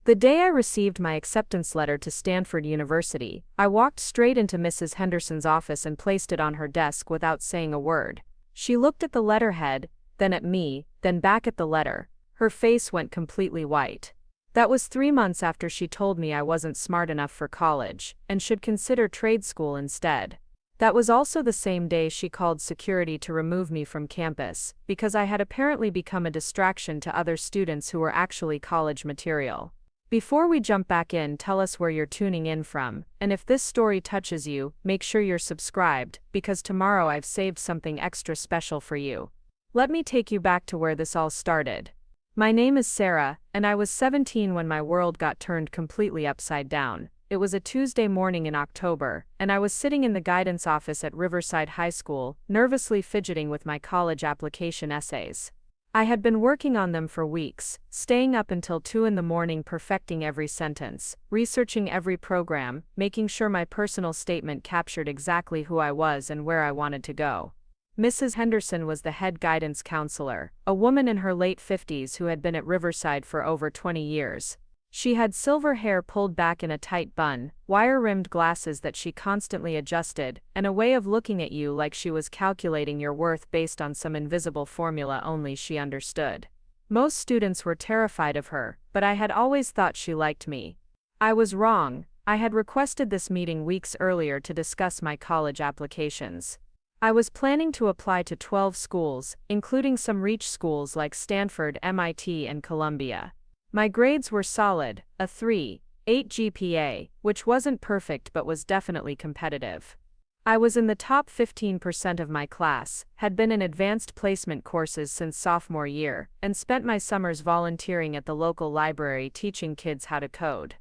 The day I received my acceptance letter to Stanford University, I walked straight into Mrs. Henderson's office and placed it on her desk without saying a word. She looked at the letterhead, then at me, then back at the letter. Her face went completely white. That was 3 months after she told me I wasn't smart enough for college and should consider trade school instead. That was also the same day she called security to remove me from campus because I had apparently become a distraction to other students who were actually college material. Before we jump back in, tell us where you're tuning in from, and if this story touches you, make sure you're subscribed, because tomorrow I've saved something extra special for you. Let me take you back to where this all started. My name is Sarah, and I was 17 when my world got turned completely upside down. It was a Tuesday morning in October, and I was sitting in the guidance office at Riverside High School, nervously fidgeting with my college application essays. I had been working on them for weeks, staying up until 2 in the morning perfecting every sentence, researching every program, making sure my personal statement captured exactly who I was and where I wanted to go. Mrs. Henderson was the head guidance counselor, a woman in her late 50s who had been at Riverside for over 20 years. She had silver hair pulled back in a tight bun, wire-rimmed glasses that she constantly adjusted, and a way of looking at you like she was calculating your worth based on some invisible formula only she understood. Most students were terrified of her, but I had always thought she liked me. I was wrong. I had requested this meeting weeks earlier to discuss my college applications. I was planning to apply to 12 schools, including some reach schools like Stanford, MIT, and Columbia. My grades were solid, a 3.8 GPA, which wasn't perfect but was definitely competitive. I was in the top 15% of my class, had been in advanced placement courses since sophomore year, and spent my summers volunteering at the local library teaching kids how to code.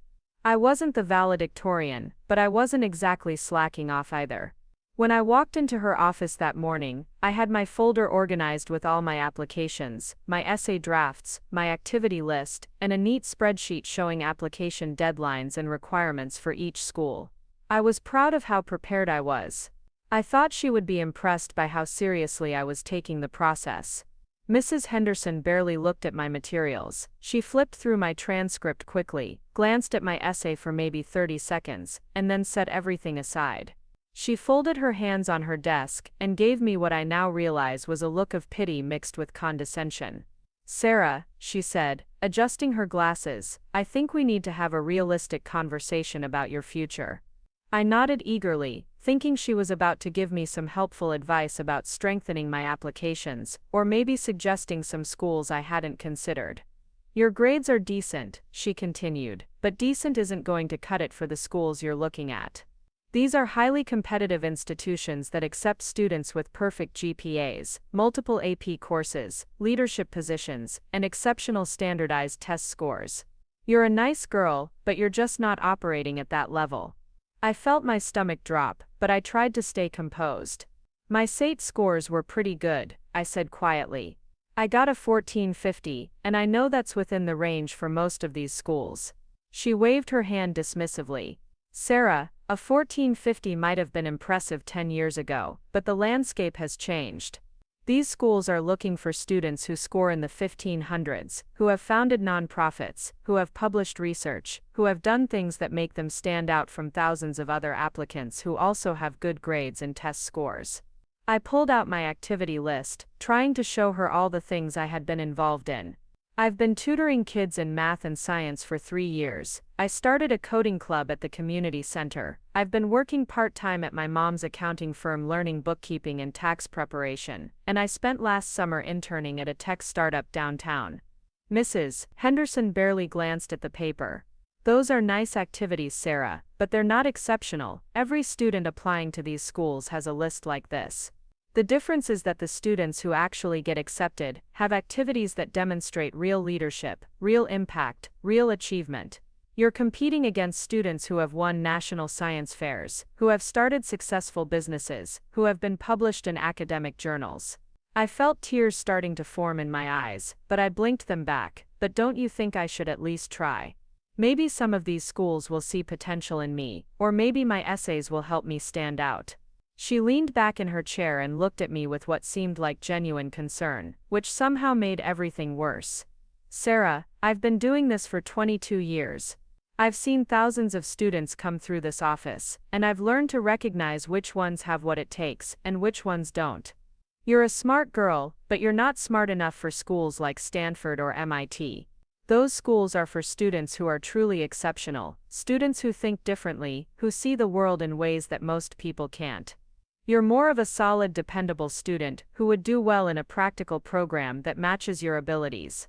I wasn't the valedictorian, but I wasn't exactly slacking off either. When I walked into her office that morning, I had my folder organized with all my applications, my essay drafts, my activity list, and a neat spreadsheet showing application deadlines and requirements for each school. I was proud of how prepared I was. I thought she would be impressed by how seriously I was taking the process. Mrs. Henderson barely looked at my materials. She flipped through my transcript quickly, glanced at my essay for maybe 30 seconds, and then set everything aside. She folded her hands on her desk and gave me what I now realize was a look of pity mixed with condescension. "Sarah," she said, adjusting her glasses, "I think we need to have a realistic conversation about your future." I nodded eagerly, thinking she was about to give me some helpful advice about strengthening my applications, or maybe suggesting some schools I hadn't considered. "Your grades are decent," she continued, "but decent isn't going to cut it for the schools you're looking at. These are highly competitive institutions that accept students with perfect GPAs, multiple AP courses, leadership positions, and exceptional standardized test scores. You're a nice girl, but you're just not operating at that level." I felt my stomach drop, but I tried to stay composed. "My SAT scores were pretty good," I said quietly. "I got a 1450, and I know that's within the range for most of these schools." She waved her hand dismissively. "Sarah, a 1450 might have been impressive 10 years ago, but the landscape has changed. These schools are looking for students who score in the 1500s, who have founded nonprofits, who have published research, who have done things that make them stand out from thousands of other applicants who also have good grades and test scores." I pulled out my activity list, trying to show her all the things I had been involved in. I've been tutoring kids in math and science for 3 years. I started a coding club at the community center. I've been working part-time at my mom's accounting firm learning bookkeeping and tax preparation, and I spent last summer interning at a tech startup downtown. Mrs. Henderson barely glanced at the paper. "Those are nice activities, Sarah, but they're not exceptional. Every student applying to these schools has a list like this. The difference is that the students who actually get accepted have activities that demonstrate real leadership, real impact, real achievement. You're competing against students who have won national science fairs, who have started successful businesses, who have been published in academic journals." I felt tears starting to form in my eyes, but I blinked them back. "But don't you think I should at least try? Maybe some of these schools will see potential in me, or maybe my essays will help me stand out." She leaned back in her chair and looked at me with what seemed like genuine concern, which somehow made everything worse. "Sarah, I've been doing this for 22 years. I've seen thousands of students come through this office, and I've learned to recognize which ones have what it takes and which ones don't. You're a smart girl, but you're not smart enough for schools like Stanford or MIT. Those schools are for students who are truly exceptional, students who think differently, who see the world in ways that most people can't. You're more of a solid, dependable student who would do well in a practical program that matches your abilities.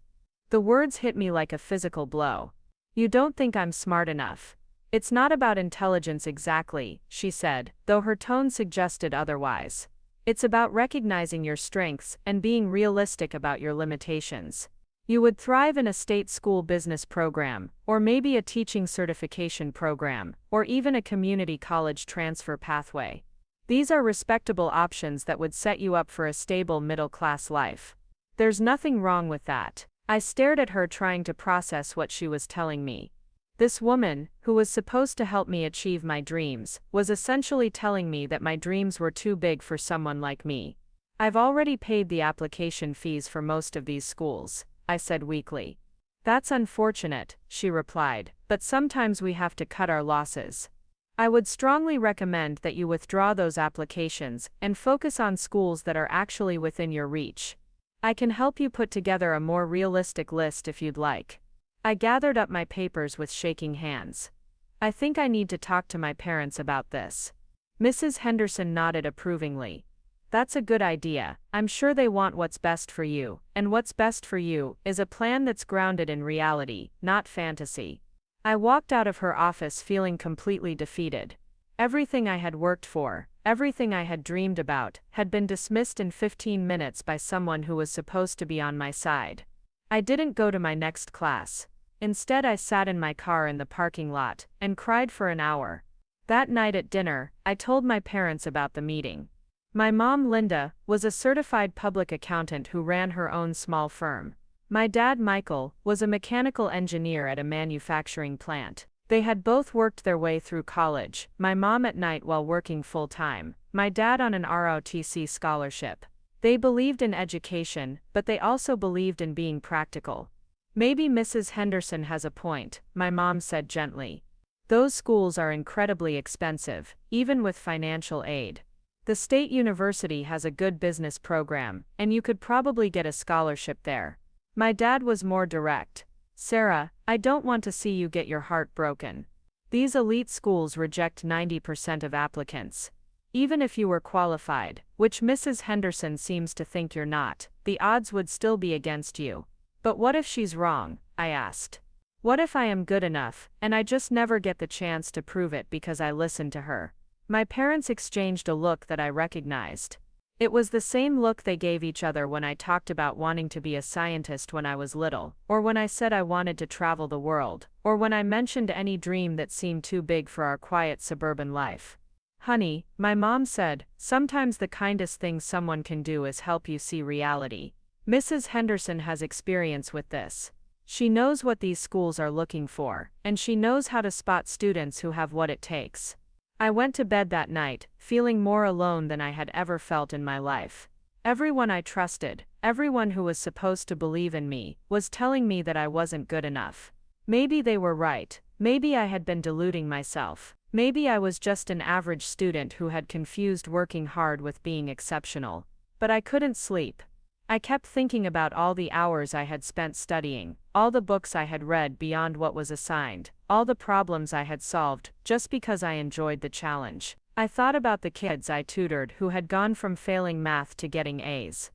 The words hit me like a physical blow. You don't think I'm smart enough. It's not about intelligence exactly, she said, though her tone suggested otherwise. It's about recognizing your strengths and being realistic about your limitations. You would thrive in a state school business program, or maybe a teaching certification program, or even a community college transfer pathway. These are respectable options that would set you up for a stable middle-class life. There's nothing wrong with that. I stared at her, trying to process what she was telling me. This woman, who was supposed to help me achieve my dreams, was essentially telling me that my dreams were too big for someone like me. I've already paid the application fees for most of these schools, I said weakly. That's unfortunate, she replied, but sometimes we have to cut our losses. I would strongly recommend that you withdraw those applications and focus on schools that are actually within your reach. I can help you put together a more realistic list if you'd like. I gathered up my papers with shaking hands. I think I need to talk to my parents about this. Mrs. Henderson nodded approvingly. That's a good idea. I'm sure they want what's best for you, and what's best for you is a plan that's grounded in reality, not fantasy. I walked out of her office feeling completely defeated. Everything I had worked for, everything I had dreamed about, had been dismissed in 15 minutes by someone who was supposed to be on my side. I didn't go to my next class. Instead, I sat in my car in the parking lot and cried for an hour. That night at dinner, I told my parents about the meeting. My mom, Linda, was a certified public accountant who ran her own small firm. My dad, Michael, was a mechanical engineer at a manufacturing plant. They had both worked their way through college, my mom at night while working full-time, my dad on an ROTC scholarship. They believed in education, but they also believed in being practical. Maybe Mrs. Henderson has a point, my mom said gently. Those schools are incredibly expensive, even with financial aid. The state university has a good business program, and you could probably get a scholarship there. My dad was more direct. Sarah, I don't want to see you get your heart broken. These elite schools reject 90% of applicants. Even if you were qualified, which Mrs. Henderson seems to think you're not, the odds would still be against you. But what if she's wrong? I asked. What if I am good enough, and I just never get the chance to prove it because I listened to her? My parents exchanged a look that I recognized. It was the same look they gave each other when I talked about wanting to be a scientist when I was little, or when I said I wanted to travel the world, or when I mentioned any dream that seemed too big for our quiet suburban life. Honey, my mom said, sometimes the kindest thing someone can do is help you see reality. Mrs. Henderson has experience with this. She knows what these schools are looking for, and she knows how to spot students who have what it takes. I went to bed that night, feeling more alone than I had ever felt in my life. Everyone I trusted, everyone who was supposed to believe in me, was telling me that I wasn't good enough. Maybe they were right. Maybe I had been deluding myself. Maybe I was just an average student who had confused working hard with being exceptional. But I couldn't sleep. I kept thinking about all the hours I had spent studying, all the books I had read beyond what was assigned, all the problems I had solved just because I enjoyed the challenge. I thought about the kids I tutored who had gone from failing math to getting A's.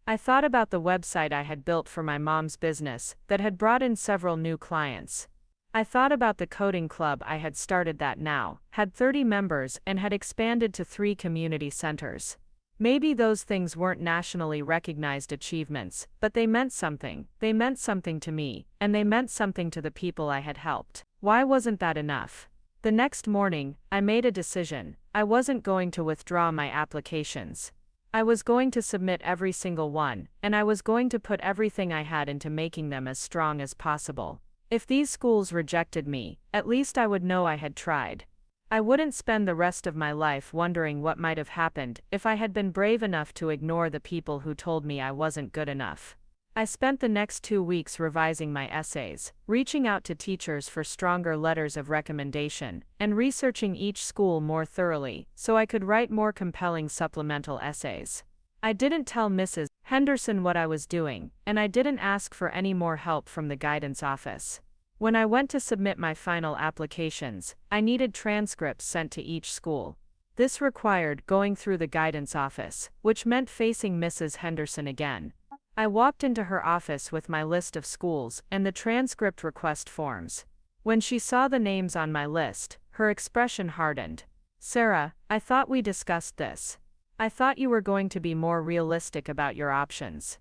I thought about the website I had built for my mom's business that had brought in several new clients. I thought about the coding club I had started that now had 30 members and had expanded to 3 community centers. Maybe those things weren't nationally recognized achievements, but they meant something. They meant something to me, and they meant something to the people I had helped. Why wasn't that enough? The next morning, I made a decision. I wasn't going to withdraw my applications. I was going to submit every single one, and I was going to put everything I had into making them as strong as possible. If these schools rejected me, at least I would know I had tried. I wouldn't spend the rest of my life wondering what might have happened if I had been brave enough to ignore the people who told me I wasn't good enough. I spent the next 2 weeks revising my essays, reaching out to teachers for stronger letters of recommendation, and researching each school more thoroughly so I could write more compelling supplemental essays. I didn't tell Mrs. Henderson what I was doing, and I didn't ask for any more help from the guidance office. When I went to submit my final applications, I needed transcripts sent to each school. This required going through the guidance office, which meant facing Mrs. Henderson again. I walked into her office with my list of schools and the transcript request forms. When she saw the names on my list, her expression hardened. "Sarah, I thought we discussed this. I thought you were going to be more realistic about your options."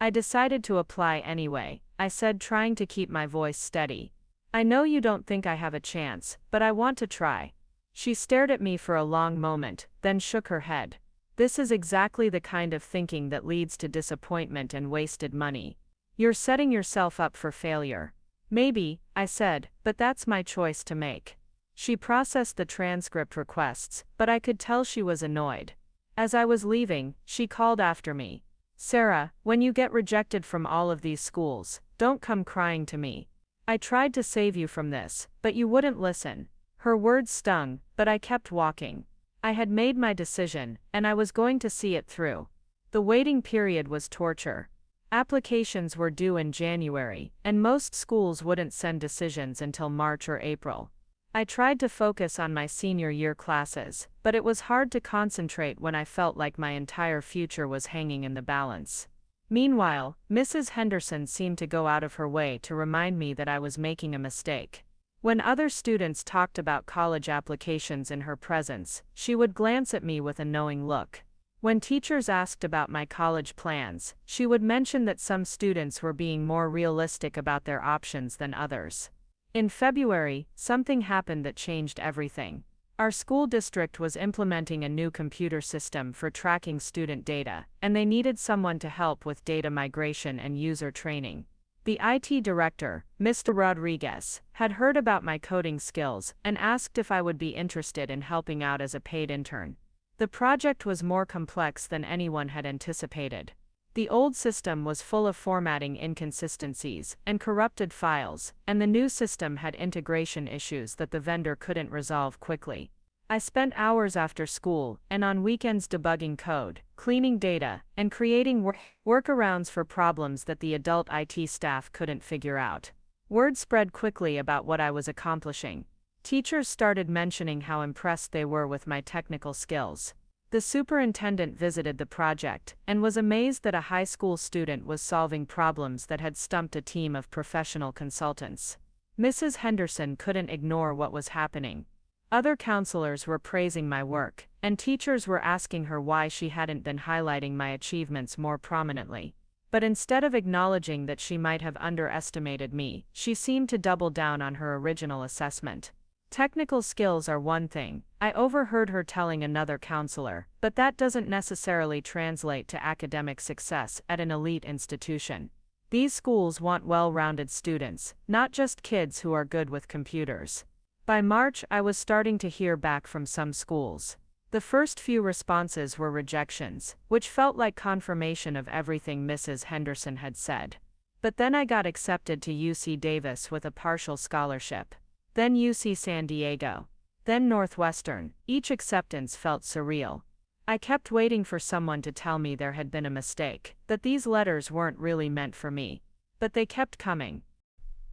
"I decided to apply anyway," I said, trying to keep my voice steady. "I know you don't think I have a chance, but I want to try." She stared at me for a long moment, then shook her head. "This is exactly the kind of thinking that leads to disappointment and wasted money. You're setting yourself up for failure." "Maybe," I said, "but that's my choice to make." She processed the transcript requests, but I could tell she was annoyed. As I was leaving, she called after me. "Sarah, when you get rejected from all of these schools, don't come crying to me. I tried to save you from this, but you wouldn't listen." Her words stung, but I kept walking. I had made my decision, and I was going to see it through. The waiting period was torture. Applications were due in January, and most schools wouldn't send decisions until March or April. I tried to focus on my senior year classes, but it was hard to concentrate when I felt like my entire future was hanging in the balance. Meanwhile, Mrs. Henderson seemed to go out of her way to remind me that I was making a mistake. When other students talked about college applications in her presence, she would glance at me with a knowing look. When teachers asked about my college plans, she would mention that some students were being more realistic about their options than others. In February, something happened that changed everything. Our school district was implementing a new computer system for tracking student data, and they needed someone to help with data migration and user training. The IT director, Mr. Rodriguez, had heard about my coding skills and asked if I would be interested in helping out as a paid intern. The project was more complex than anyone had anticipated. The old system was full of formatting inconsistencies and corrupted files, and the new system had integration issues that the vendor couldn't resolve quickly. I spent hours after school and on weekends debugging code, cleaning data, and creating workarounds for problems that the adult IT staff couldn't figure out. Word spread quickly about what I was accomplishing. Teachers started mentioning how impressed they were with my technical skills. The superintendent visited the project and was amazed that a high school student was solving problems that had stumped a team of professional consultants. Mrs. Henderson couldn't ignore what was happening. Other counselors were praising my work, and teachers were asking her why she hadn't been highlighting my achievements more prominently. But instead of acknowledging that she might have underestimated me, she seemed to double down on her original assessment. "Technical skills are one thing," I overheard her telling another counselor, "but that doesn't necessarily translate to academic success at an elite institution. These schools want well-rounded students, not just kids who are good with computers." By March, I was starting to hear back from some schools. The first few responses were rejections, which felt like confirmation of everything Mrs. Henderson had said. But then I got accepted to UC Davis with a partial scholarship. Then UC San Diego. Then Northwestern. Each acceptance felt surreal. I kept waiting for someone to tell me there had been a mistake, that these letters weren't really meant for me. But they kept coming.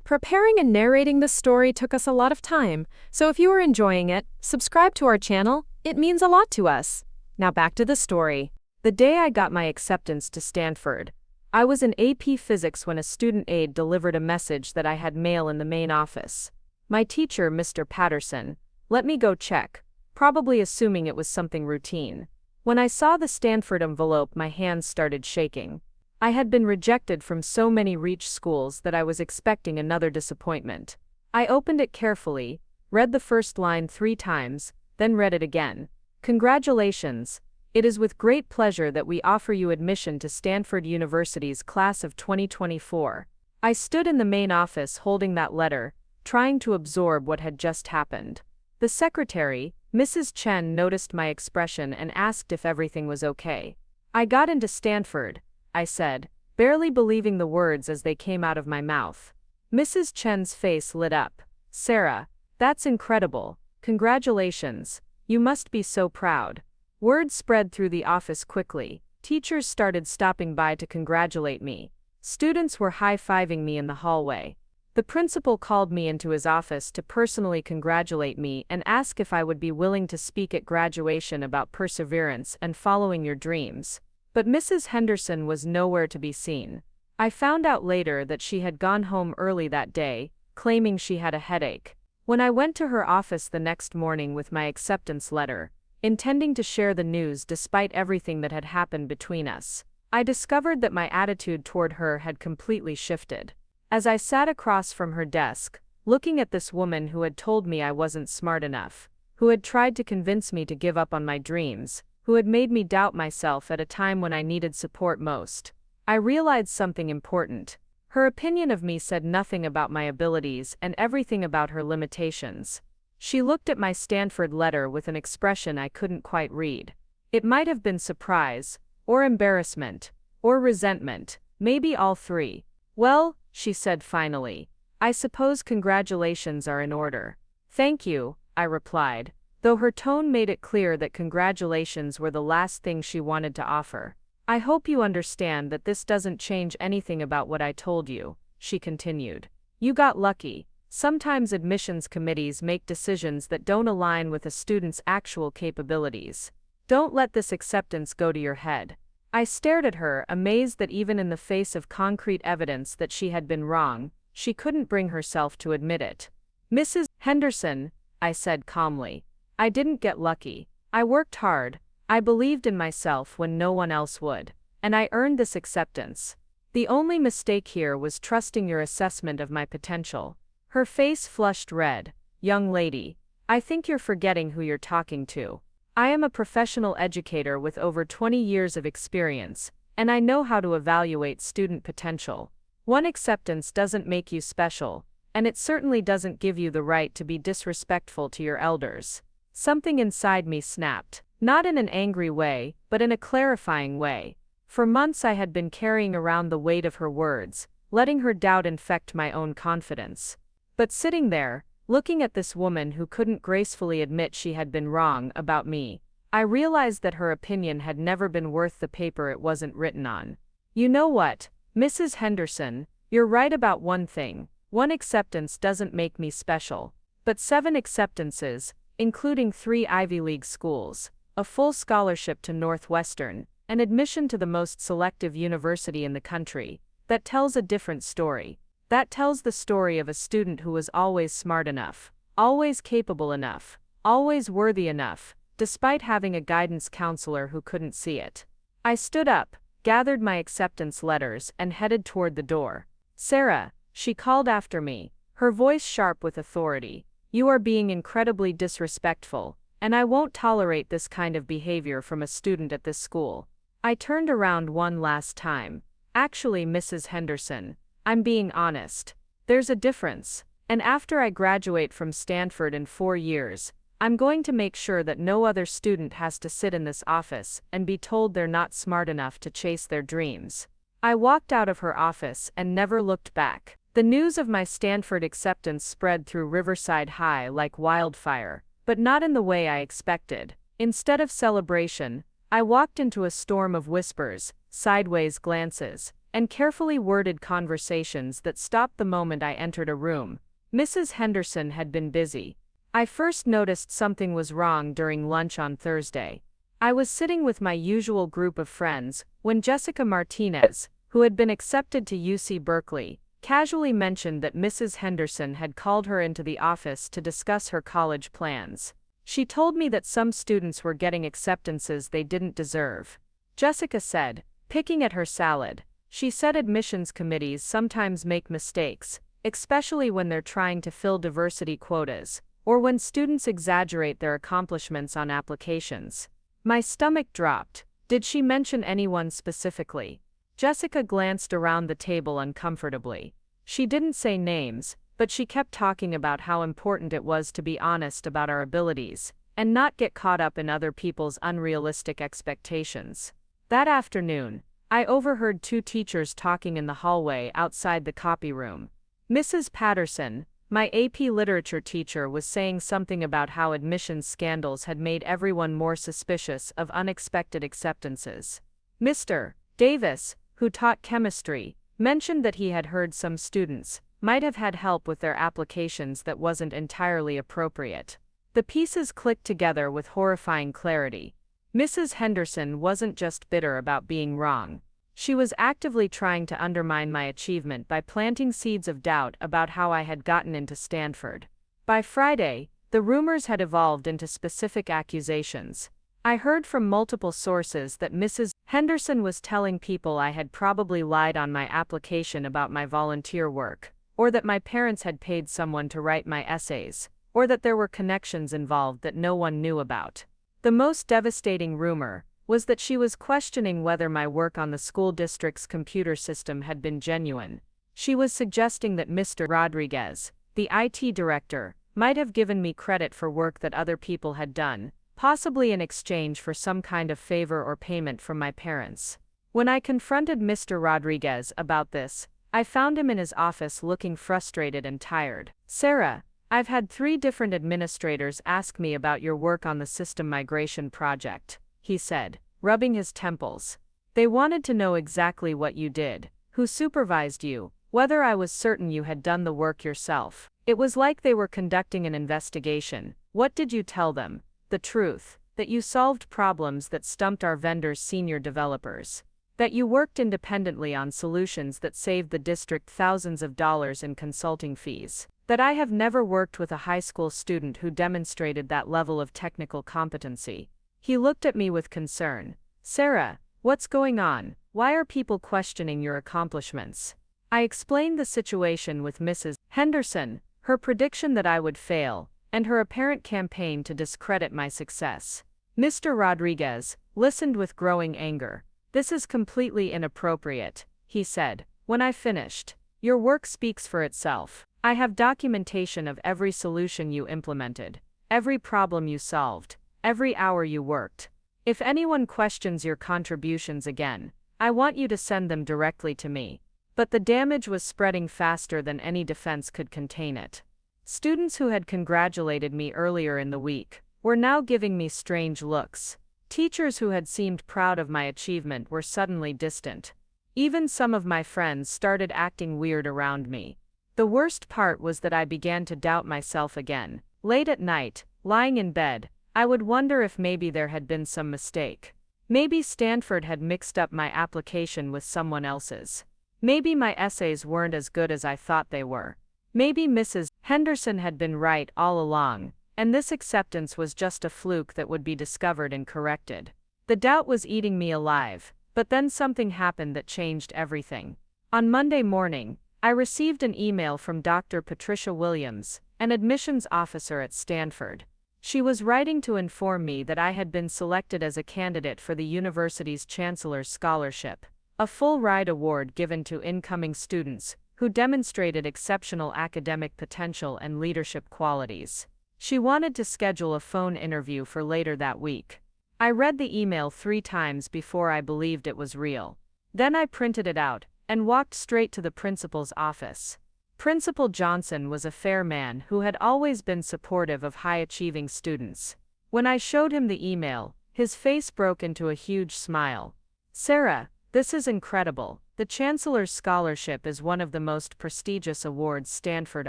Preparing and narrating this story took us a lot of time, so if you are enjoying it, subscribe to our channel, it means a lot to us. Now back to the story. The day I got my acceptance to Stanford, I was in AP Physics when a student aide delivered a message that I had mail in the main office. My teacher, Mr. Patterson, let me go check, probably assuming it was something routine. When I saw the Stanford envelope, my hands started shaking. I had been rejected from so many reach schools that I was expecting another disappointment. I opened it carefully, read the first line 3 times, then read it again. "Congratulations. It is with great pleasure that we offer you admission to Stanford University's class of 2024. I stood in the main office holding that letter, trying to absorb what had just happened. The secretary, Mrs. Chen, noticed my expression and asked if everything was okay. "I got into Stanford," I said, barely believing the words as they came out of my mouth. Mrs. Chen's face lit up. "Sarah, that's incredible. Congratulations. You must be so proud." Word spread through the office quickly. Teachers started stopping by to congratulate me. Students were high-fiving me in the hallway. The principal called me into his office to personally congratulate me and ask if I would be willing to speak at graduation about perseverance and following your dreams. But Mrs. Henderson was nowhere to be seen. I found out later that she had gone home early that day, claiming she had a headache. When I went to her office the next morning with my acceptance letter, intending to share the news despite everything that had happened between us, I discovered that my attitude toward her had completely shifted. As I sat across from her desk, looking at this woman who had told me I wasn't smart enough, who had tried to convince me to give up on my dreams, who had made me doubt myself at a time when I needed support most, I realized something important. Her opinion of me said nothing about my abilities and everything about her limitations. She looked at my Stanford letter with an expression I couldn't quite read. It might have been surprise, or embarrassment, or resentment, maybe all three. "Well," she said finally, "I suppose congratulations are in order." "Thank you," I replied, though her tone made it clear that congratulations were the last thing she wanted to offer. "I hope you understand that this doesn't change anything about what I told you," she continued. "You got lucky. Sometimes admissions committees make decisions that don't align with a student's actual capabilities. Don't let this acceptance go to your head." I stared at her, amazed that even in the face of concrete evidence that she had been wrong, she couldn't bring herself to admit it. "Mrs. Henderson," I said calmly, "I didn't get lucky. I worked hard. I believed in myself when no one else would. And I earned this acceptance. The only mistake here was trusting your assessment of my potential." Her face flushed red. "Young lady, I think you're forgetting who you're talking to. I am a professional educator with over 20 years of experience, and I know how to evaluate student potential. One acceptance doesn't make you special, and it certainly doesn't give you the right to be disrespectful to your elders." Something inside me snapped, not in an angry way, but in a clarifying way. For months I had been carrying around the weight of her words, letting her doubt infect my own confidence. But sitting there, looking at this woman who couldn't gracefully admit she had been wrong about me, I realized that her opinion had never been worth the paper it wasn't written on. "You know what, Mrs. Henderson, you're right about one thing. One acceptance doesn't make me special. But 7 acceptances, including 3 Ivy League schools, a full scholarship to Northwestern, and admission to the most selective university in the country, that tells a different story. That tells the story of a student who was always smart enough, always capable enough, always worthy enough, despite having a guidance counselor who couldn't see it." I stood up, gathered my acceptance letters, and headed toward the door. "Sarah," she called after me, her voice sharp with authority, "you are being incredibly disrespectful, and I won't tolerate this kind of behavior from a student at this school." I turned around one last time. "Actually, Mrs. Henderson, I'm being honest. There's a difference, and after I graduate from Stanford in 4 years, I'm going to make sure that no other student has to sit in this office and be told they're not smart enough to chase their dreams." I walked out of her office and never looked back. The news of my Stanford acceptance spread through Riverside High like wildfire, but not in the way I expected. Instead of celebration, I walked into a storm of whispers, sideways glances, and carefully worded conversations that stopped the moment I entered a room. Mrs. Henderson had been busy. I first noticed something was wrong during lunch on Thursday. I was sitting with my usual group of friends when Jessica Martinez, who had been accepted to UC Berkeley, casually mentioned that Mrs. Henderson had called her into the office to discuss her college plans. She told me that some students were getting acceptances they didn't deserve. Jessica said, picking at her salad, she said admissions committees sometimes make mistakes, especially when they're trying to fill diversity quotas, or when students exaggerate their accomplishments on applications. My stomach dropped. Did she mention anyone specifically? Jessica glanced around the table uncomfortably. She didn't say names, but she kept talking about how important it was to be honest about our abilities, and not get caught up in other people's unrealistic expectations. That afternoon, I overheard two teachers talking in the hallway outside the copy room. Mrs. Patterson, my AP literature teacher, was saying something about how admissions scandals had made everyone more suspicious of unexpected acceptances. Mr. Davis, who taught chemistry, mentioned that he had heard some students might have had help with their applications that wasn't entirely appropriate. The pieces clicked together with horrifying clarity. Mrs. Henderson wasn't just bitter about being wrong. She was actively trying to undermine my achievement by planting seeds of doubt about how I had gotten into Stanford. By Friday, the rumors had evolved into specific accusations. I heard from multiple sources that Mrs. Henderson was telling people I had probably lied on my application about my volunteer work, or that my parents had paid someone to write my essays, or that there were connections involved that no one knew about. The most devastating rumor was that she was questioning whether my work on the school district's computer system had been genuine. She was suggesting that Mr. Rodriguez, the IT director, might have given me credit for work that other people had done, possibly in exchange for some kind of favor or payment from my parents. When I confronted Mr. Rodriguez about this, I found him in his office looking frustrated and tired. "Sarah, I've had 3 different administrators ask me about your work on the system migration project," he said, rubbing his temples. "They wanted to know exactly what you did, who supervised you, whether I was certain you had done the work yourself. It was like they were conducting an investigation. What did you tell them? The truth, that you solved problems that stumped our vendor's senior developers. That you worked independently on solutions that saved the district thousands of dollars in consulting fees. That I have never worked with a high school student who demonstrated that level of technical competency." He looked at me with concern. "Sarah, what's going on? Why are people questioning your accomplishments?" I explained the situation with Mrs. Henderson, her prediction that I would fail, and her apparent campaign to discredit my success. Mr. Rodriguez listened with growing anger. "This is completely inappropriate," he said, when I finished. "Your work speaks for itself. I have documentation of every solution you implemented, every problem you solved, every hour you worked. If anyone questions your contributions again, I want you to send them directly to me." But the damage was spreading faster than any defense could contain it. Students who had congratulated me earlier in the week were now giving me strange looks. Teachers who had seemed proud of my achievement were suddenly distant. Even some of my friends started acting weird around me. The worst part was that I began to doubt myself again. Late at night, lying in bed, I would wonder if maybe there had been some mistake. Maybe Stanford had mixed up my application with someone else's. Maybe my essays weren't as good as I thought they were. Maybe Mrs. Henderson had been right all along, and this acceptance was just a fluke that would be discovered and corrected. The doubt was eating me alive, but then something happened that changed everything. On Monday morning, I received an email from Dr. Patricia Williams, an admissions officer at Stanford. She was writing to inform me that I had been selected as a candidate for the university's Chancellor's Scholarship, a full-ride award given to incoming students who demonstrated exceptional academic potential and leadership qualities. She wanted to schedule a phone interview for later that week. I read the email 3 times before I believed it was real. Then I printed it out and walked straight to the principal's office. Principal Johnson was a fair man who had always been supportive of high-achieving students. When I showed him the email, his face broke into a huge smile. "Sarah, this is incredible. The Chancellor's Scholarship is one of the most prestigious awards Stanford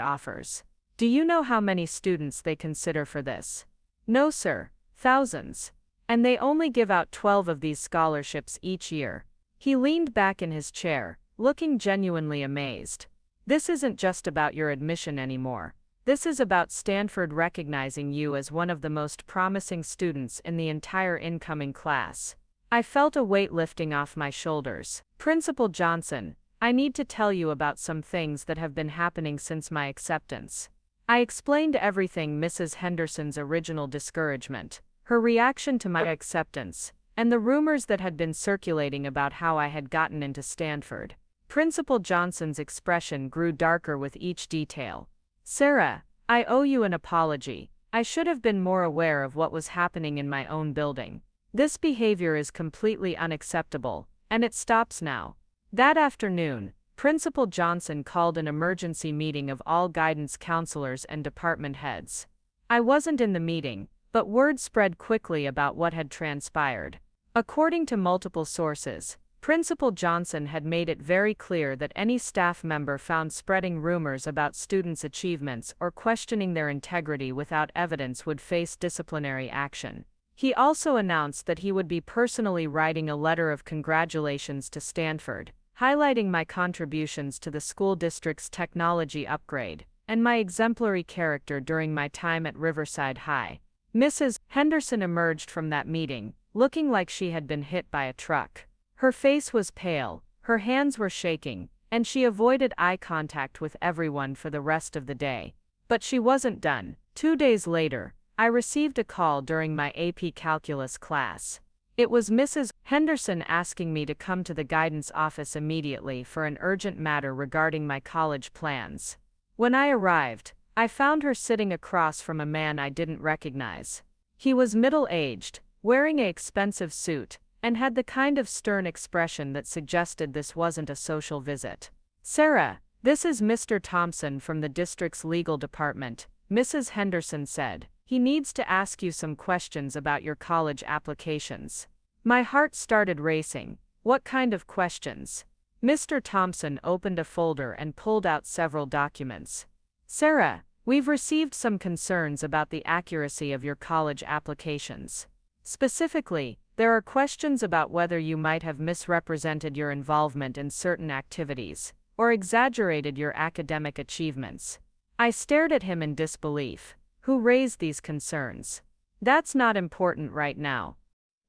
offers. Do you know how many students they consider for this?" "No, sir. Thousands. And they only give out 12 of these scholarships each year." He leaned back in his chair, looking genuinely amazed. "This isn't just about your admission anymore. This is about Stanford recognizing you as one of the most promising students in the entire incoming class." I felt a weight lifting off my shoulders. "Principal Johnson, I need to tell you about some things that have been happening since my acceptance." I explained everything: Mrs. Henderson's original discouragement, her reaction to my acceptance, and the rumors that had been circulating about how I had gotten into Stanford. Principal Johnson's expression grew darker with each detail. "Sarah, I owe you an apology. I should have been more aware of what was happening in my own building. This behavior is completely unacceptable, and it stops now. That afternoon, Principal Johnson called an emergency meeting of all guidance counselors and department heads. I wasn't in the meeting, but word spread quickly about what had transpired. According to multiple sources, Principal Johnson had made it very clear that any staff member found spreading rumors about students' achievements or questioning their integrity without evidence would face disciplinary action. He also announced that he would be personally writing a letter of congratulations to Stanford, highlighting my contributions to the school district's technology upgrade and my exemplary character during my time at Riverside High. Mrs. Henderson emerged from that meeting, looking like she had been hit by a truck. Her face was pale, her hands were shaking, and she avoided eye contact with everyone for the rest of the day. But she wasn't done. 2 days later, I received a call during my AP Calculus class. It was Mrs. Henderson asking me to come to the guidance office immediately for an urgent matter regarding my college plans. When I arrived, I found her sitting across from a man I didn't recognize. He was middle-aged, wearing an expensive suit, and had the kind of stern expression that suggested this wasn't a social visit. "Sarah, this is Mr. Thompson from the district's legal department," Mrs. Henderson said. "He needs to ask you some questions about your college applications." My heart started racing. What kind of questions? Mr. Thompson opened a folder and pulled out several documents. "Sarah, we've received some concerns about the accuracy of your college applications. Specifically, there are questions about whether you might have misrepresented your involvement in certain activities, or exaggerated your academic achievements." I stared at him in disbelief. Who raised these concerns? That's not important right now.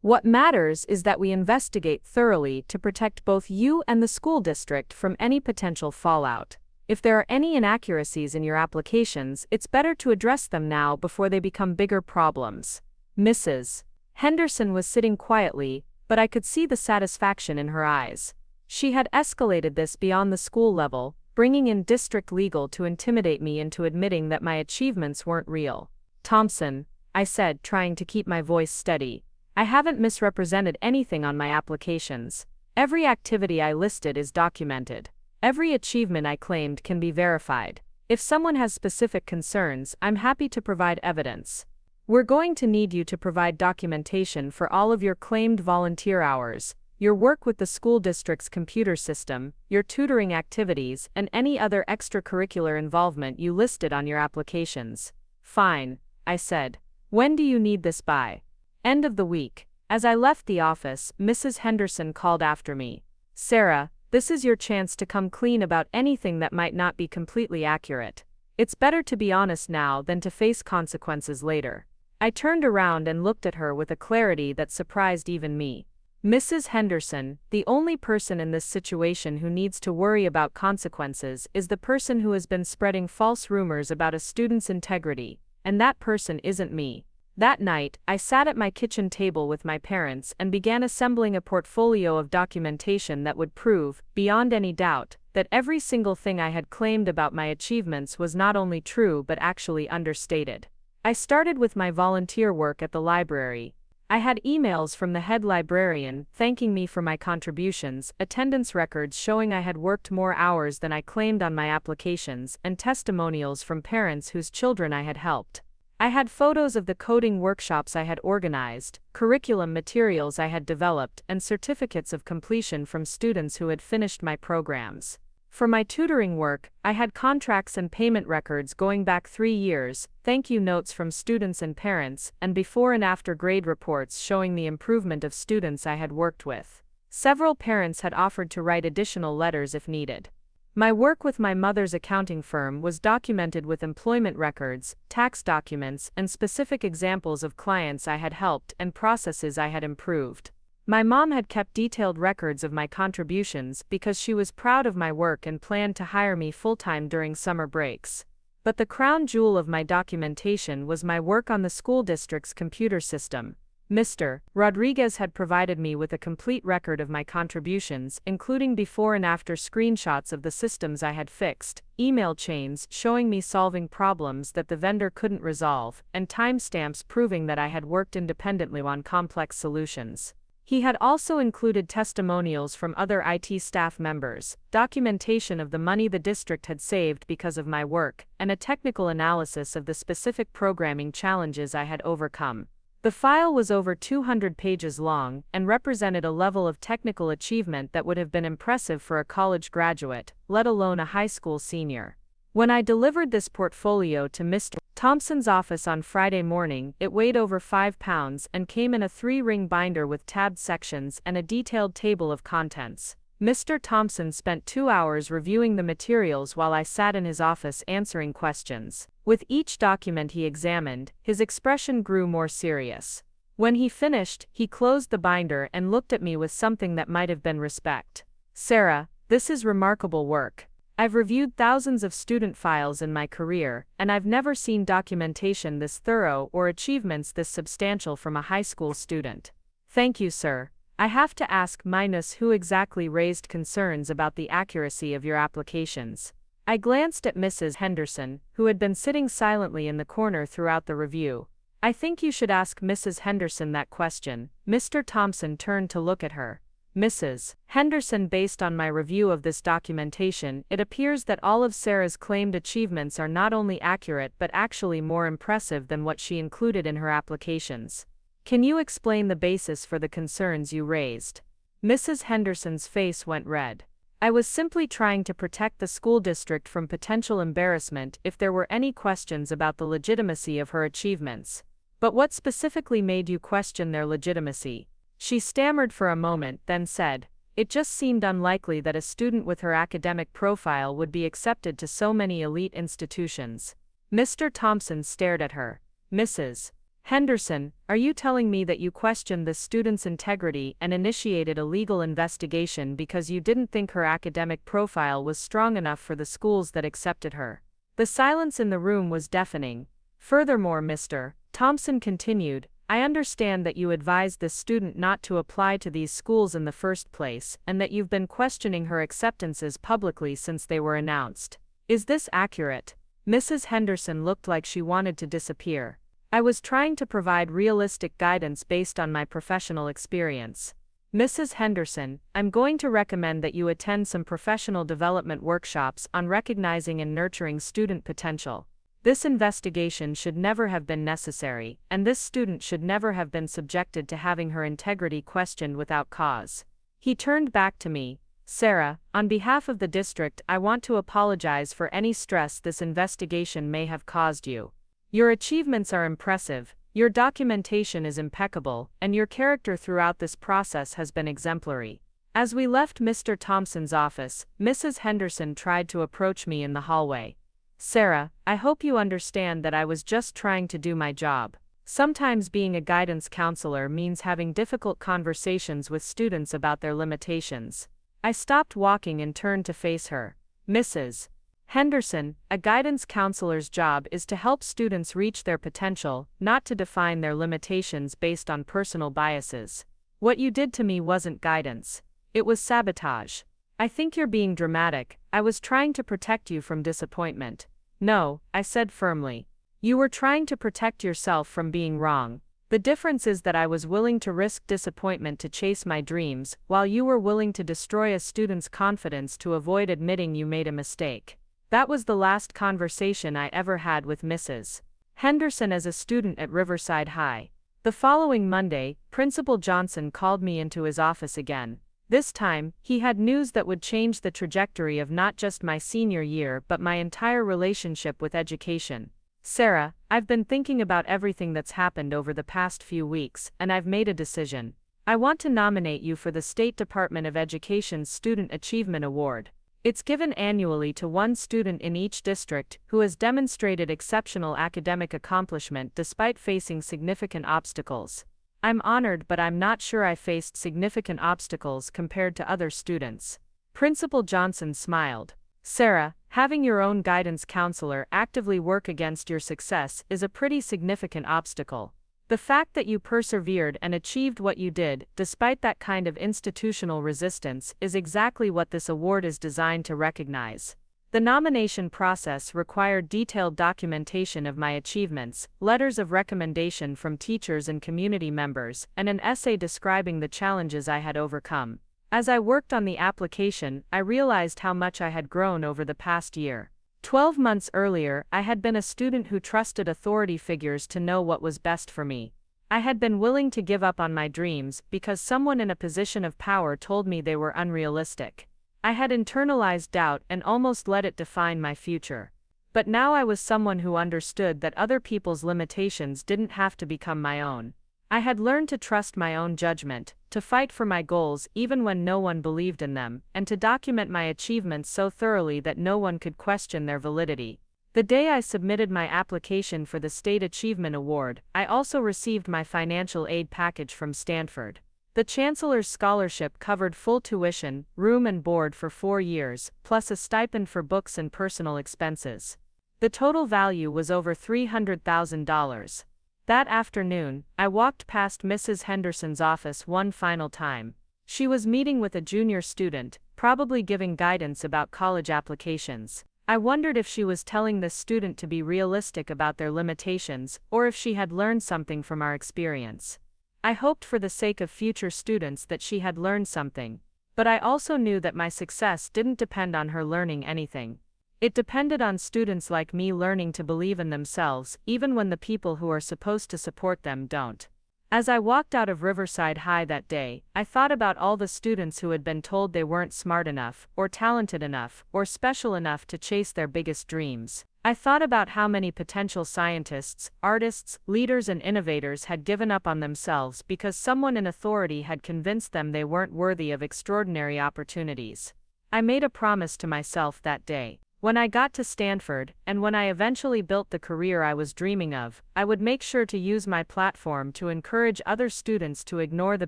What matters is that we investigate thoroughly to protect both you and the school district from any potential fallout. If there are any inaccuracies in your applications, it's better to address them now before they become bigger problems. Mrs. Henderson was sitting quietly, but I could see the satisfaction in her eyes. She had escalated this beyond the school level, bringing in district legal to intimidate me into admitting that my achievements weren't real. "Thompson," I said, trying to keep my voice steady, "I haven't misrepresented anything on my applications. Every activity I listed is documented. Every achievement I claimed can be verified. If someone has specific concerns, I'm happy to provide evidence. We're going to need you to provide documentation for all of your claimed volunteer hours, your work with the school district's computer system, your tutoring activities, and any other extracurricular involvement you listed on your applications." "Fine," I said. "When do you need this by?" "End of the week." As I left the office, Mrs. Henderson called after me. "Sarah, this is your chance to come clean about anything that might not be completely accurate. It's better to be honest now than to face consequences later." I turned around and looked at her with a clarity that surprised even me. "Mrs. Henderson, the only person in this situation who needs to worry about consequences is the person who has been spreading false rumors about a student's integrity, and that person isn't me." That night, I sat at my kitchen table with my parents and began assembling a portfolio of documentation that would prove, beyond any doubt, that every single thing I had claimed about my achievements was not only true but actually understated. I started with my volunteer work at the library. I had emails from the head librarian thanking me for my contributions, attendance records showing I had worked more hours than I claimed on my applications, and testimonials from parents whose children I had helped. I had photos of the coding workshops I had organized, curriculum materials I had developed, and certificates of completion from students who had finished my programs. For my tutoring work, I had contracts and payment records going back 3 years, thank you notes from students and parents, and before and after grade reports showing the improvement of students I had worked with. Several parents had offered to write additional letters if needed. My work with my mother's accounting firm was documented with employment records, tax documents, and specific examples of clients I had helped and processes I had improved. My mom had kept detailed records of my contributions because she was proud of my work and planned to hire me full-time during summer breaks. But the crown jewel of my documentation was my work on the school district's computer system. Mr. Rodriguez had provided me with a complete record of my contributions, including before and after screenshots of the systems I had fixed, email chains showing me solving problems that the vendor couldn't resolve, and timestamps proving that I had worked independently on complex solutions. He had also included testimonials from other IT staff members, documentation of the money the district had saved because of my work, and a technical analysis of the specific programming challenges I had overcome. The file was over 200 pages long and represented a level of technical achievement that would have been impressive for a college graduate, let alone a high school senior. When I delivered this portfolio to Mr. Thompson's office on Friday morning, it weighed over 5 pounds and came in a 3-ring binder with tabbed sections and a detailed table of contents. Mr. Thompson spent 2 hours reviewing the materials while I sat in his office answering questions. With each document he examined, his expression grew more serious. When he finished, he closed the binder and looked at me with something that might have been respect. "Sarah, this is remarkable work. I've reviewed thousands of student files in my career, and I've never seen documentation this thorough or achievements this substantial from a high school student." "Thank you, sir. I have to ask minus who exactly raised concerns about the accuracy of your applications." I glanced at Mrs. Henderson, who had been sitting silently in the corner throughout the review. "I think you should ask Mrs. Henderson that question." Mr. Thompson turned to look at her. "Mrs. Henderson, based on my review of this documentation, it appears that all of Sarah's claimed achievements are not only accurate but actually more impressive than what she included in her applications. Can you explain the basis for the concerns you raised?" Mrs. Henderson's face went red. "I was simply trying to protect the school district from potential embarrassment if there were any questions about the legitimacy of her achievements." "But what specifically made you question their legitimacy?" She stammered for a moment, then said, "It just seemed unlikely that a student with her academic profile would be accepted to so many elite institutions." Mr. Thompson stared at her. "Mrs. Henderson, are you telling me that you questioned this student's integrity and initiated a legal investigation because you didn't think her academic profile was strong enough for the schools that accepted her?" The silence in the room was deafening. "Furthermore, Mr. Thompson continued, I understand that you advised this student not to apply to these schools in the first place, and that you've been questioning her acceptances publicly since they were announced. Is this accurate?" Mrs. Henderson looked like she wanted to disappear. "I was trying to provide realistic guidance based on my professional experience." "Mrs. Henderson, I'm going to recommend that you attend some professional development workshops on recognizing and nurturing student potential. This investigation should never have been necessary, and this student should never have been subjected to having her integrity questioned without cause." He turned back to me. "Sarah, on behalf of the district, I want to apologize for any stress this investigation may have caused you. Your achievements are impressive, your documentation is impeccable, and your character throughout this process has been exemplary." As we left Mr. Thompson's office, Mrs. Henderson tried to approach me in the hallway. "Sarah, I hope you understand that I was just trying to do my job. Sometimes being a guidance counselor means having difficult conversations with students about their limitations." I stopped walking and turned to face her. "Mrs. Henderson, a guidance counselor's job is to help students reach their potential, not to define their limitations based on personal biases. What you did to me wasn't guidance. It was sabotage." "I think you're being dramatic. I was trying to protect you from disappointment." "No," I said firmly. "You were trying to protect yourself from being wrong. The difference is that I was willing to risk disappointment to chase my dreams, while you were willing to destroy a student's confidence to avoid admitting you made a mistake." That was the last conversation I ever had with Mrs. Henderson as a student at Riverside High. The following Monday, Principal Johnson called me into his office again. This time, he had news that would change the trajectory of not just my senior year but my entire relationship with education. "Sarah, I've been thinking about everything that's happened over the past few weeks, and I've made a decision. I want to nominate you for the State Department of Education's Student Achievement Award. It's given annually to one student in each district who has demonstrated exceptional academic accomplishment despite facing significant obstacles. I'm honored, but I'm not sure I faced significant obstacles compared to other students." Principal Johnson smiled. "Sarah, having your own guidance counselor actively work against your success is a pretty significant obstacle. The fact that you persevered and achieved what you did, despite that kind of institutional resistance, is exactly what this award is designed to recognize. The nomination process required detailed documentation of my achievements, letters of recommendation from teachers and community members, and an essay describing the challenges I had overcome. As I worked on the application, I realized how much I had grown over the past year. 12 months earlier, I had been a student who trusted authority figures to know what was best for me. I had been willing to give up on my dreams because someone in a position of power told me they were unrealistic. I had internalized doubt and almost let it define my future. But now I was someone who understood that other people's limitations didn't have to become my own. I had learned to trust my own judgment, to fight for my goals even when no one believed in them, and to document my achievements so thoroughly that no one could question their validity. The day I submitted my application for the State Achievement Award, I also received my financial aid package from Stanford. The Chancellor's scholarship covered full tuition, room and board for 4 years, plus a stipend for books and personal expenses. The total value was over $300,000. That afternoon, I walked past Mrs. Henderson's office one final time. She was meeting with a junior student, probably giving guidance about college applications. I wondered if she was telling this student to be realistic about their limitations, or if she had learned something from our experience. I hoped for the sake of future students that she had learned something, but I also knew that my success didn't depend on her learning anything. It depended on students like me learning to believe in themselves, even when the people who are supposed to support them don't. As I walked out of Riverside High that day, I thought about all the students who had been told they weren't smart enough, or talented enough, or special enough to chase their biggest dreams. I thought about how many potential scientists, artists, leaders and innovators had given up on themselves because someone in authority had convinced them they weren't worthy of extraordinary opportunities. I made a promise to myself that day. When I got to Stanford, and when I eventually built the career I was dreaming of, I would make sure to use my platform to encourage other students to ignore the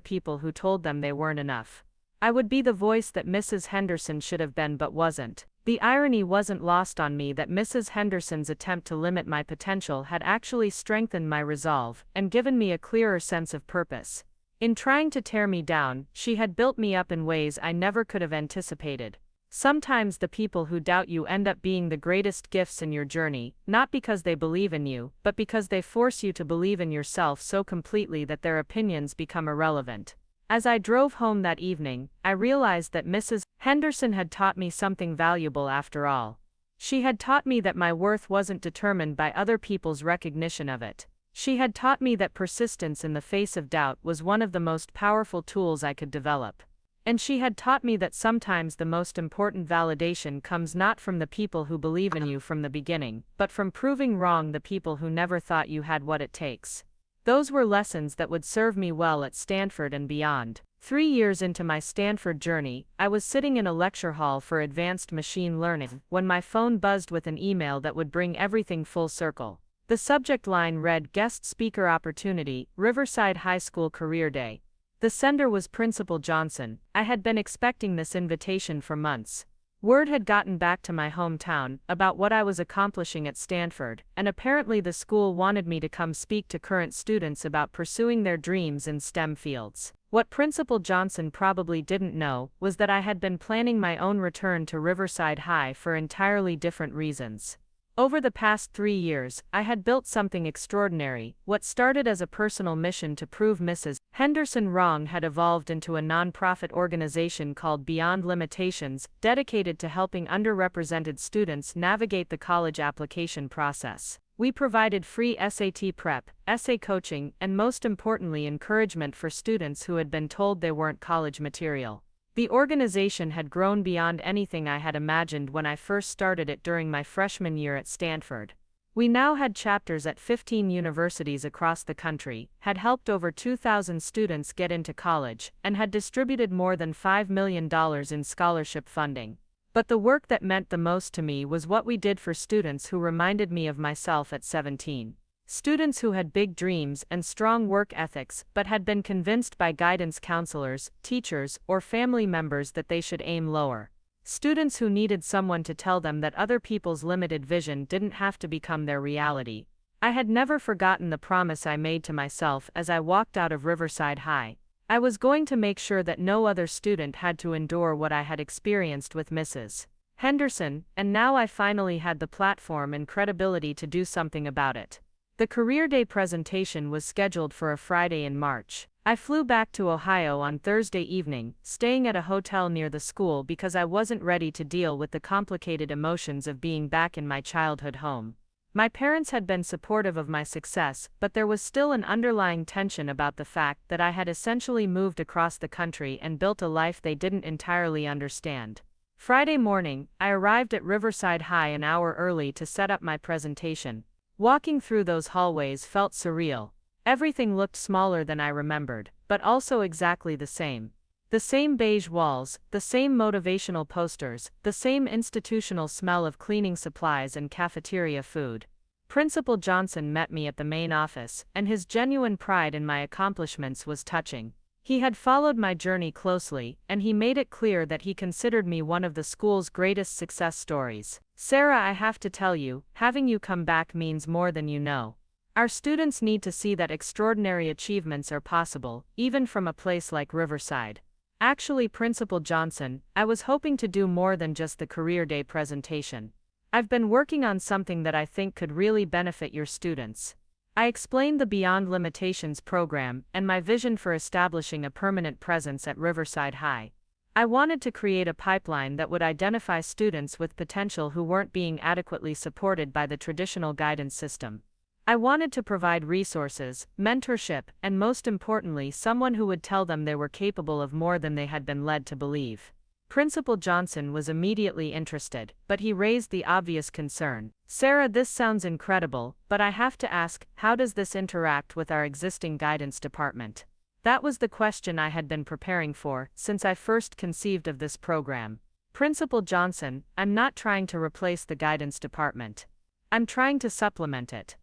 people who told them they weren't enough. I would be the voice that Mrs. Henderson should have been but wasn't. The irony wasn't lost on me that Mrs. Henderson's attempt to limit my potential had actually strengthened my resolve and given me a clearer sense of purpose. In trying to tear me down, she had built me up in ways I never could have anticipated. Sometimes the people who doubt you end up being the greatest gifts in your journey, not because they believe in you, but because they force you to believe in yourself so completely that their opinions become irrelevant. As I drove home that evening, I realized that Mrs. Henderson had taught me something valuable after all. She had taught me that my worth wasn't determined by other people's recognition of it. She had taught me that persistence in the face of doubt was one of the most powerful tools I could develop. And she had taught me that sometimes the most important validation comes not from the people who believe in you from the beginning, but from proving wrong the people who never thought you had what it takes. Those were lessons that would serve me well at Stanford and beyond. 3 years into my Stanford journey, I was sitting in a lecture hall for advanced machine learning when my phone buzzed with an email that would bring everything full circle. The subject line read Guest Speaker Opportunity, Riverside High School Career Day. The sender was Principal Johnson. I had been expecting this invitation for months. Word had gotten back to my hometown about what I was accomplishing at Stanford, and apparently the school wanted me to come speak to current students about pursuing their dreams in STEM fields. What Principal Johnson probably didn't know was that I had been planning my own return to Riverside High for entirely different reasons. Over the past 3 years, I had built something extraordinary. What started as a personal mission to prove Mrs. Henderson wrong had evolved into a nonprofit organization called Beyond Limitations, dedicated to helping underrepresented students navigate the college application process. We provided free SAT prep, essay coaching, and most importantly encouragement for students who had been told they weren't college material. The organization had grown beyond anything I had imagined when I first started it during my freshman year at Stanford. We now had chapters at 15 universities across the country, had helped over 2,000 students get into college, and had distributed more than $5 million in scholarship funding. But the work that meant the most to me was what we did for students who reminded me of myself at 17. Students who had big dreams and strong work ethics but had been convinced by guidance counselors, teachers, or family members that they should aim lower. Students who needed someone to tell them that other people's limited vision didn't have to become their reality. I had never forgotten the promise I made to myself as I walked out of Riverside High. I was going to make sure that no other student had to endure what I had experienced with Mrs. Henderson, and now I finally had the platform and credibility to do something about it. The Career Day presentation was scheduled for a Friday in March. I flew back to Ohio on Thursday evening, staying at a hotel near the school because I wasn't ready to deal with the complicated emotions of being back in my childhood home. My parents had been supportive of my success, but there was still an underlying tension about the fact that I had essentially moved across the country and built a life they didn't entirely understand. Friday morning, I arrived at Riverside High an hour early to set up my presentation. Walking through those hallways felt surreal. Everything looked smaller than I remembered, but also exactly the same. The same beige walls, the same motivational posters, the same institutional smell of cleaning supplies and cafeteria food. Principal Johnson met me at the main office, and his genuine pride in my accomplishments was touching. He had followed my journey closely, and he made it clear that he considered me one of the school's greatest success stories. "Sarah, I have to tell you, having you come back means more than you know. Our students need to see that extraordinary achievements are possible, even from a place like Riverside." Actually, Principal Johnson, I was hoping to do more than just the Career Day presentation. I've been working on something that I think could really benefit your students. I explained the Beyond Limitations program and my vision for establishing a permanent presence at Riverside High. I wanted to create a pipeline that would identify students with potential who weren't being adequately supported by the traditional guidance system. I wanted to provide resources, mentorship, and most importantly, someone who would tell them they were capable of more than they had been led to believe. Principal Johnson was immediately interested, but he raised the obvious concern. "Sarah, this sounds incredible, but I have to ask, how does this interact with our existing guidance department?" That was the question I had been preparing for since I first conceived of this program. "Principal Johnson, I'm not trying to replace the guidance department. I'm trying to supplement it.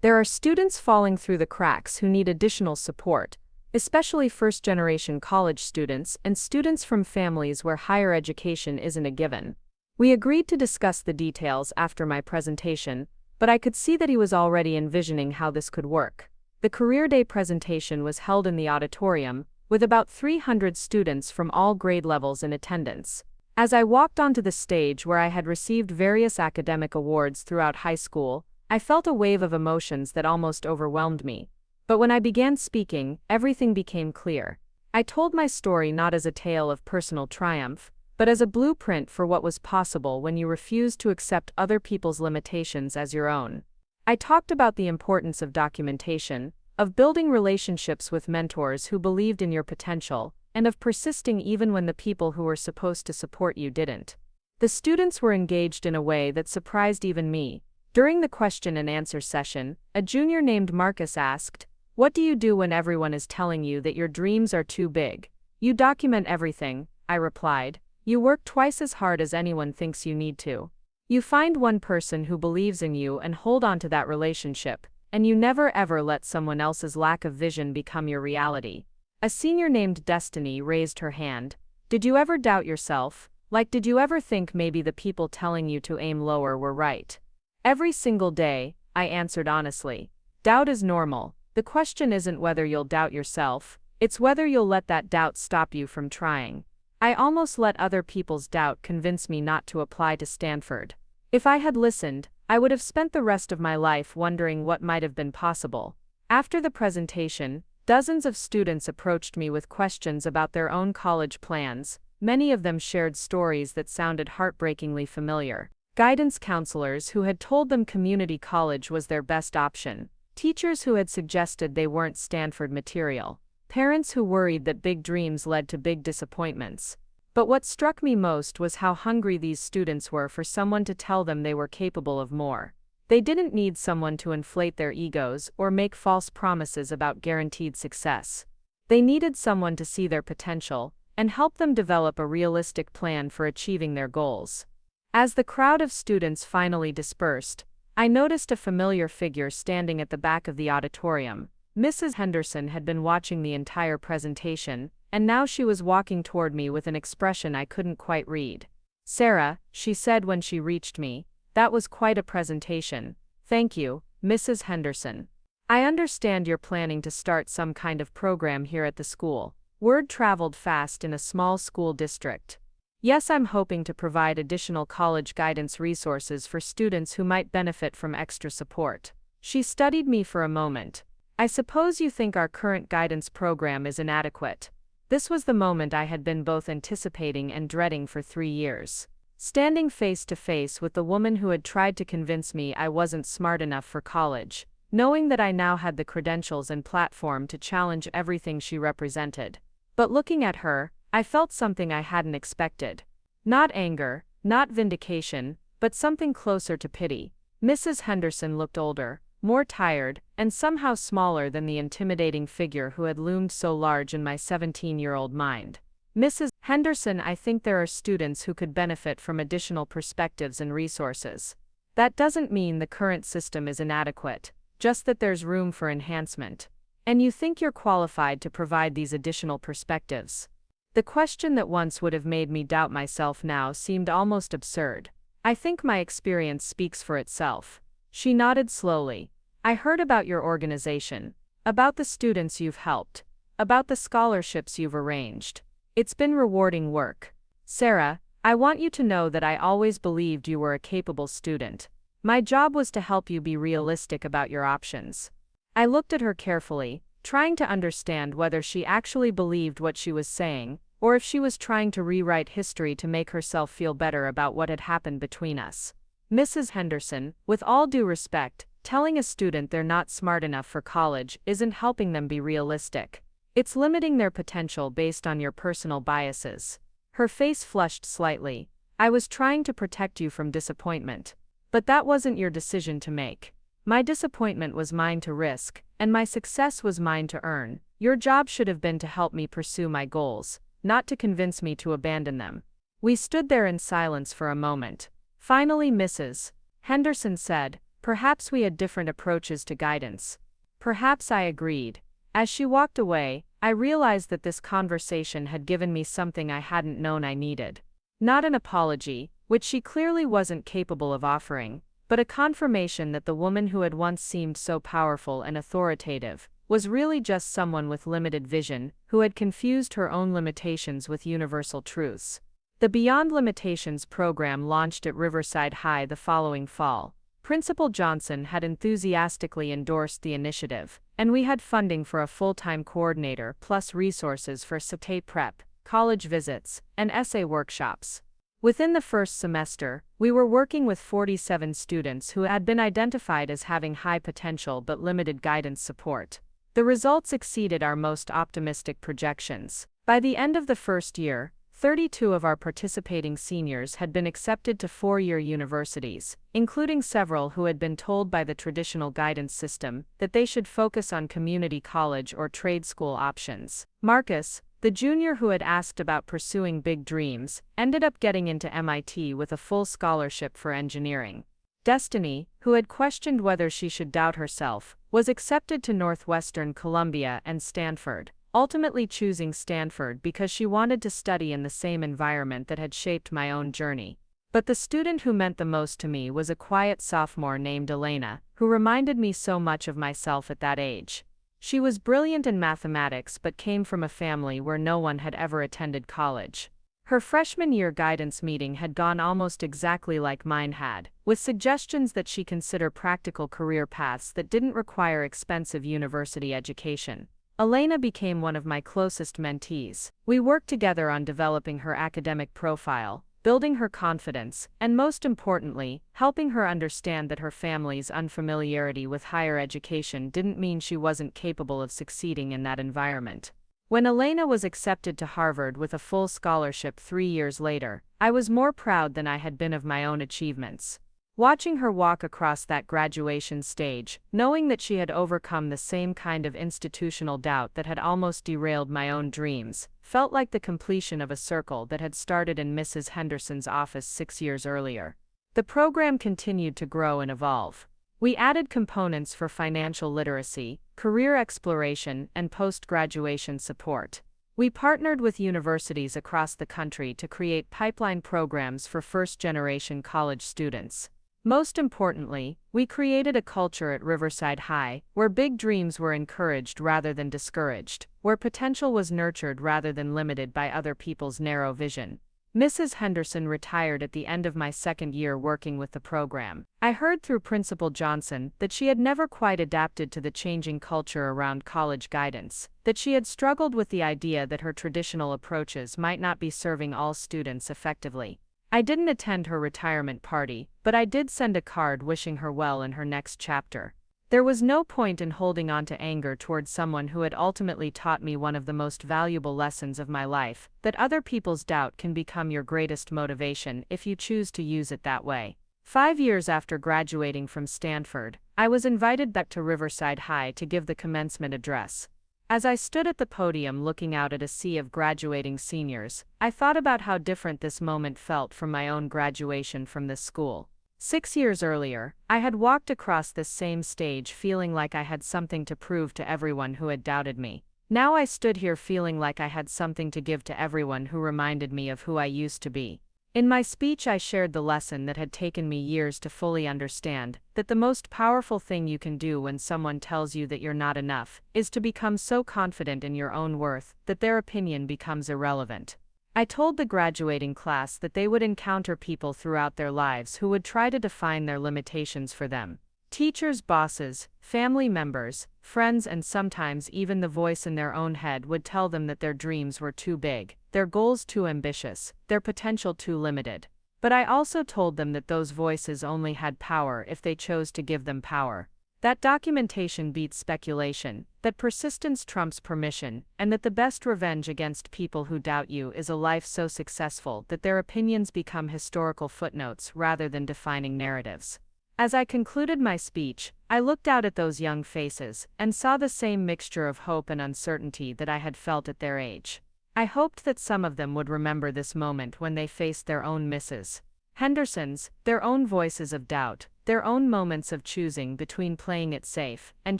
There are students falling through the cracks who need additional support, especially first-generation college students and students from families where higher education isn't a given." We agreed to discuss the details after my presentation, but I could see that he was already envisioning how this could work. The Career Day presentation was held in the auditorium, with about 300 students from all grade levels in attendance. As I walked onto the stage where I had received various academic awards throughout high school, I felt a wave of emotions that almost overwhelmed me. But when I began speaking, everything became clear. I told my story not as a tale of personal triumph, but as a blueprint for what was possible when you refused to accept other people's limitations as your own. I talked about the importance of documentation, of building relationships with mentors who believed in your potential, and of persisting even when the people who were supposed to support you didn't. The students were engaged in a way that surprised even me. During the question and answer session, a junior named Marcus asked, "What do you do when everyone is telling you that your dreams are too big?" "You document everything," I replied. "You work twice as hard as anyone thinks you need to. You find one person who believes in you and hold on to that relationship, and you never ever let someone else's lack of vision become your reality." A senior named Destiny raised her hand. "Did you ever doubt yourself? Like, did you ever think maybe the people telling you to aim lower were right?" "Every single day," I answered honestly. "Doubt is normal. The question isn't whether you'll doubt yourself, it's whether you'll let that doubt stop you from trying." I almost let other people's doubt convince me not to apply to Stanford. If I had listened, I would have spent the rest of my life wondering what might have been possible. After the presentation, dozens of students approached me with questions about their own college plans. Many of them shared stories that sounded heartbreakingly familiar. Guidance counselors who had told them community college was their best option. Teachers who had suggested they weren't Stanford material. Parents who worried that big dreams led to big disappointments. But what struck me most was how hungry these students were for someone to tell them they were capable of more. They didn't need someone to inflate their egos or make false promises about guaranteed success. They needed someone to see their potential and help them develop a realistic plan for achieving their goals. As the crowd of students finally dispersed, I noticed a familiar figure standing at the back of the auditorium. Mrs. Henderson had been watching the entire presentation, and now she was walking toward me with an expression I couldn't quite read. "Sarah," she said when she reached me, "that was quite a presentation. Thank you, Mrs. Henderson. I understand you're planning to start some kind of program here at the school." Word traveled fast in a small school district. Yes, I'm hoping to provide additional college guidance resources for students who might benefit from extra support. She studied me for a moment. I suppose you think our current guidance program is inadequate. This was the moment I had been both anticipating and dreading for 3 years. Standing face to face with the woman who had tried to convince me I wasn't smart enough for college, knowing that I now had the credentials and platform to challenge everything she represented. But looking at her, I felt something I hadn't expected. Not anger, not vindication, but something closer to pity. Mrs. Henderson looked older, more tired, and somehow smaller than the intimidating figure who had loomed so large in my 17-year-old mind. Mrs. Henderson, I think there are students who could benefit from additional perspectives and resources. That doesn't mean the current system is inadequate, just that there's room for enhancement. And you think you're qualified to provide these additional perspectives? The question that once would have made me doubt myself now seemed almost absurd. I think my experience speaks for itself. She nodded slowly. I heard about your organization, about the students you've helped, about the scholarships you've arranged. It's been rewarding work. Sarah, I want you to know that I always believed you were a capable student. My job was to help you be realistic about your options. I looked at her carefully, trying to understand whether she actually believed what she was saying, or if she was trying to rewrite history to make herself feel better about what had happened between us. Mrs. Henderson, with all due respect, telling a student they're not smart enough for college isn't helping them be realistic. It's limiting their potential based on your personal biases. Her face flushed slightly. I was trying to protect you from disappointment. But that wasn't your decision to make. My disappointment was mine to risk, and my success was mine to earn. Your job should have been to help me pursue my goals, not to convince me to abandon them. We stood there in silence for a moment. Finally, Mrs. Henderson said, "Perhaps we had different approaches to guidance." Perhaps I agreed. As she walked away, I realized that this conversation had given me something I hadn't known I needed. Not an apology, which she clearly wasn't capable of offering, but a confirmation that the woman who had once seemed so powerful and authoritative was really just someone with limited vision who had confused her own limitations with universal truths. The Beyond Limitations program launched at Riverside High the following fall. Principal Johnson had enthusiastically endorsed the initiative, and we had funding for a full-time coordinator plus resources for SAT prep, college visits, and essay workshops. Within the first semester, we were working with 47 students who had been identified as having high potential but limited guidance support. The results exceeded our most optimistic projections. By the end of the first year, 32 of our participating seniors had been accepted to four-year universities, including several who had been told by the traditional guidance system that they should focus on community college or trade school options. Marcus, the junior who had asked about pursuing big dreams, ended up getting into MIT with a full scholarship for engineering. Destiny, who had questioned whether she should doubt herself, was accepted to Northwestern Columbia and Stanford, ultimately choosing Stanford because she wanted to study in the same environment that had shaped my own journey. But the student who meant the most to me was a quiet sophomore named Elena, who reminded me so much of myself at that age. She was brilliant in mathematics but came from a family where no one had ever attended college. Her freshman year guidance meeting had gone almost exactly like mine had, with suggestions that she consider practical career paths that didn't require expensive university education. Elena became one of my closest mentees. We worked together on developing her academic profile, building her confidence, and most importantly, helping her understand that her family's unfamiliarity with higher education didn't mean she wasn't capable of succeeding in that environment. When Elena was accepted to Harvard with a full scholarship 3 years later, I was more proud than I had been of my own achievements. Watching her walk across that graduation stage, knowing that she had overcome the same kind of institutional doubt that had almost derailed my own dreams, felt like the completion of a circle that had started in Mrs. Henderson's office 6 years earlier. The program continued to grow and evolve. We added components for financial literacy, career exploration, and post-graduation support. We partnered with universities across the country to create pipeline programs for first-generation college students. Most importantly, we created a culture at Riverside High where big dreams were encouraged rather than discouraged, where potential was nurtured rather than limited by other people's narrow vision. Mrs. Henderson retired at the end of my second year working with the program. I heard through Principal Johnson that she had never quite adapted to the changing culture around college guidance, that she had struggled with the idea that her traditional approaches might not be serving all students effectively. I didn't attend her retirement party, but I did send a card wishing her well in her next chapter. There was no point in holding on to anger towards someone who had ultimately taught me one of the most valuable lessons of my life, that other people's doubt can become your greatest motivation if you choose to use it that way. 5 years after graduating from Stanford, I was invited back to Riverside High to give the commencement address. As I stood at the podium looking out at a sea of graduating seniors, I thought about how different this moment felt from my own graduation from this school. 6 years earlier, I had walked across this same stage feeling like I had something to prove to everyone who had doubted me. Now I stood here feeling like I had something to give to everyone who reminded me of who I used to be. In my speech, I shared the lesson that had taken me years to fully understand, that the most powerful thing you can do when someone tells you that you're not enough is to become so confident in your own worth that their opinion becomes irrelevant. I told the graduating class that they would encounter people throughout their lives who would try to define their limitations for them. Teachers, bosses, family members, friends, and sometimes even the voice in their own head would tell them that their dreams were too big, their goals too ambitious, their potential too limited. But I also told them that those voices only had power if they chose to give them power. That documentation beats speculation, that persistence trumps permission, and that the best revenge against people who doubt you is a life so successful that their opinions become historical footnotes rather than defining narratives. As I concluded my speech, I looked out at those young faces and saw the same mixture of hope and uncertainty that I had felt at their age. I hoped that some of them would remember this moment when they faced their own Mrs. Hendersons, their own voices of doubt, their own moments of choosing between playing it safe and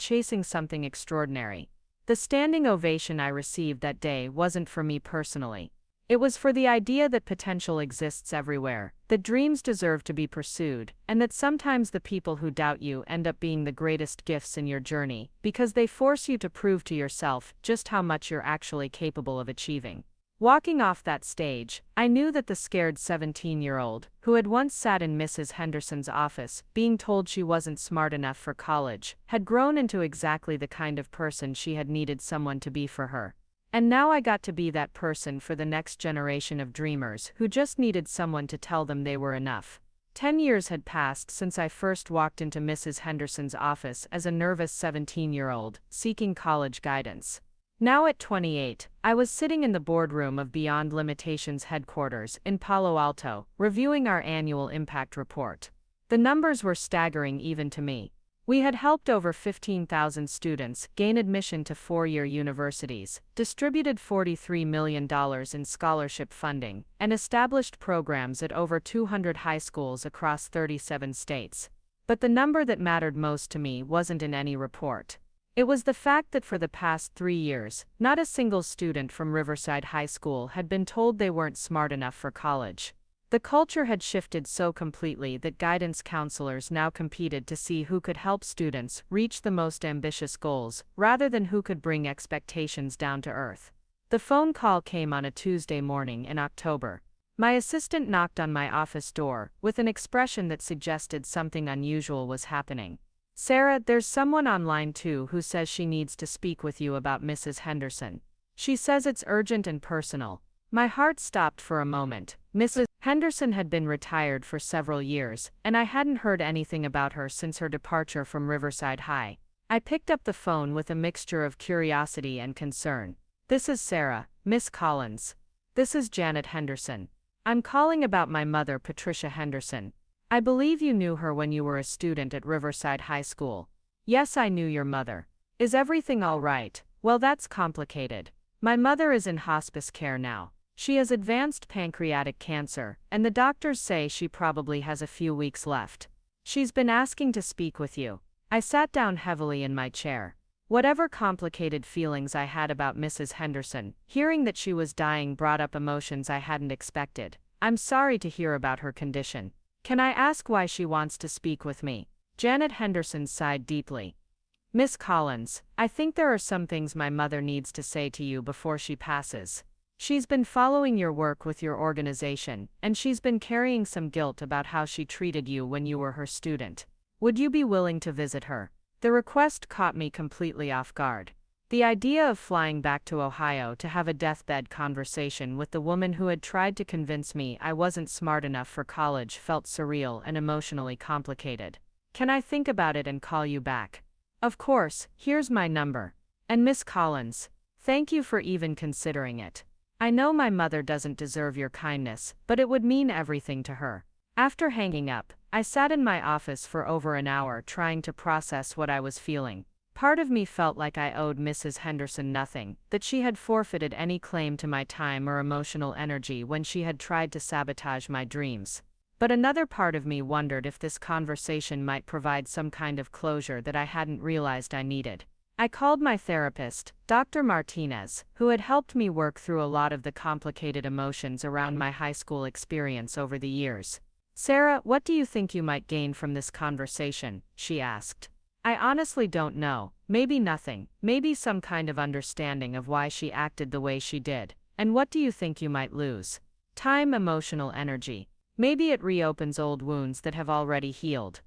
chasing something extraordinary. The standing ovation I received that day wasn't for me personally. It was for the idea that potential exists everywhere, that dreams deserve to be pursued, and that sometimes the people who doubt you end up being the greatest gifts in your journey, because they force you to prove to yourself just how much you're actually capable of achieving. Walking off that stage, I knew that the scared 17-year-old, who had once sat in Mrs. Henderson's office, being told she wasn't smart enough for college, had grown into exactly the kind of person she had needed someone to be for her. And now I got to be that person for the next generation of dreamers who just needed someone to tell them they were enough. 10 years had passed since I first walked into Mrs. Henderson's office as a nervous 17-year-old, seeking college guidance. Now at 28, I was sitting in the boardroom of Beyond Limitations headquarters in Palo Alto, reviewing our annual impact report. The numbers were staggering even to me. We had helped over 15,000 students gain admission to four-year universities, distributed $43 million in scholarship funding, and established programs at over 200 high schools across 37 states. But the number that mattered most to me wasn't in any report. It was the fact that for the past 3 years, not a single student from Riverside High School had been told they weren't smart enough for college. The culture had shifted so completely that guidance counselors now competed to see who could help students reach the most ambitious goals, rather than who could bring expectations down to earth. The phone call came on a Tuesday morning in October. My assistant knocked on my office door, with an expression that suggested something unusual was happening. "Sarah, there's someone online too who says she needs to speak with you about Mrs. Henderson. She says it's urgent and personal." My heart stopped for a moment. Mrs. Henderson had been retired for several years, and I hadn't heard anything about her since her departure from Riverside High. I picked up the phone with a mixture of curiosity and concern. "This is Sarah, Miss Collins. This is Janet Henderson. I'm calling about my mother, Patricia Henderson. I believe you knew her when you were a student at Riverside High School." "Yes, I knew your mother. Is everything all right?" "Well, that's complicated. My mother is in hospice care now. She has advanced pancreatic cancer, and the doctors say she probably has a few weeks left. She's been asking to speak with you." I sat down heavily in my chair. Whatever complicated feelings I had about Mrs. Henderson, hearing that she was dying brought up emotions I hadn't expected. "I'm sorry to hear about her condition. Can I ask why she wants to speak with me?" Janet Henderson sighed deeply. "Miss Collins, I think there are some things my mother needs to say to you before she passes." She's been following your work with your organization, and she's been carrying some guilt about how she treated you when you were her student. Would you be willing to visit her? The request caught me completely off guard. The idea of flying back to Ohio to have a deathbed conversation with the woman who had tried to convince me I wasn't smart enough for college felt surreal and emotionally complicated. Can I think about it and call you back? Of course, here's my number. And Miss Collins, thank you for even considering it. I know my mother doesn't deserve your kindness, but it would mean everything to her. After hanging up, I sat in my office for over an hour trying to process what I was feeling. Part of me felt like I owed Mrs. Henderson nothing, that she had forfeited any claim to my time or emotional energy when she had tried to sabotage my dreams. But another part of me wondered if this conversation might provide some kind of closure that I hadn't realized I needed. I called my therapist, Dr. Martinez, who had helped me work through a lot of the complicated emotions around my high school experience over the years. Sarah, what do you think you might gain from this conversation? She asked. I honestly don't know. Maybe nothing. Maybe some kind of understanding of why she acted the way she did. And what do you think you might lose? Time, emotional energy. Maybe it reopens old wounds that have already healed.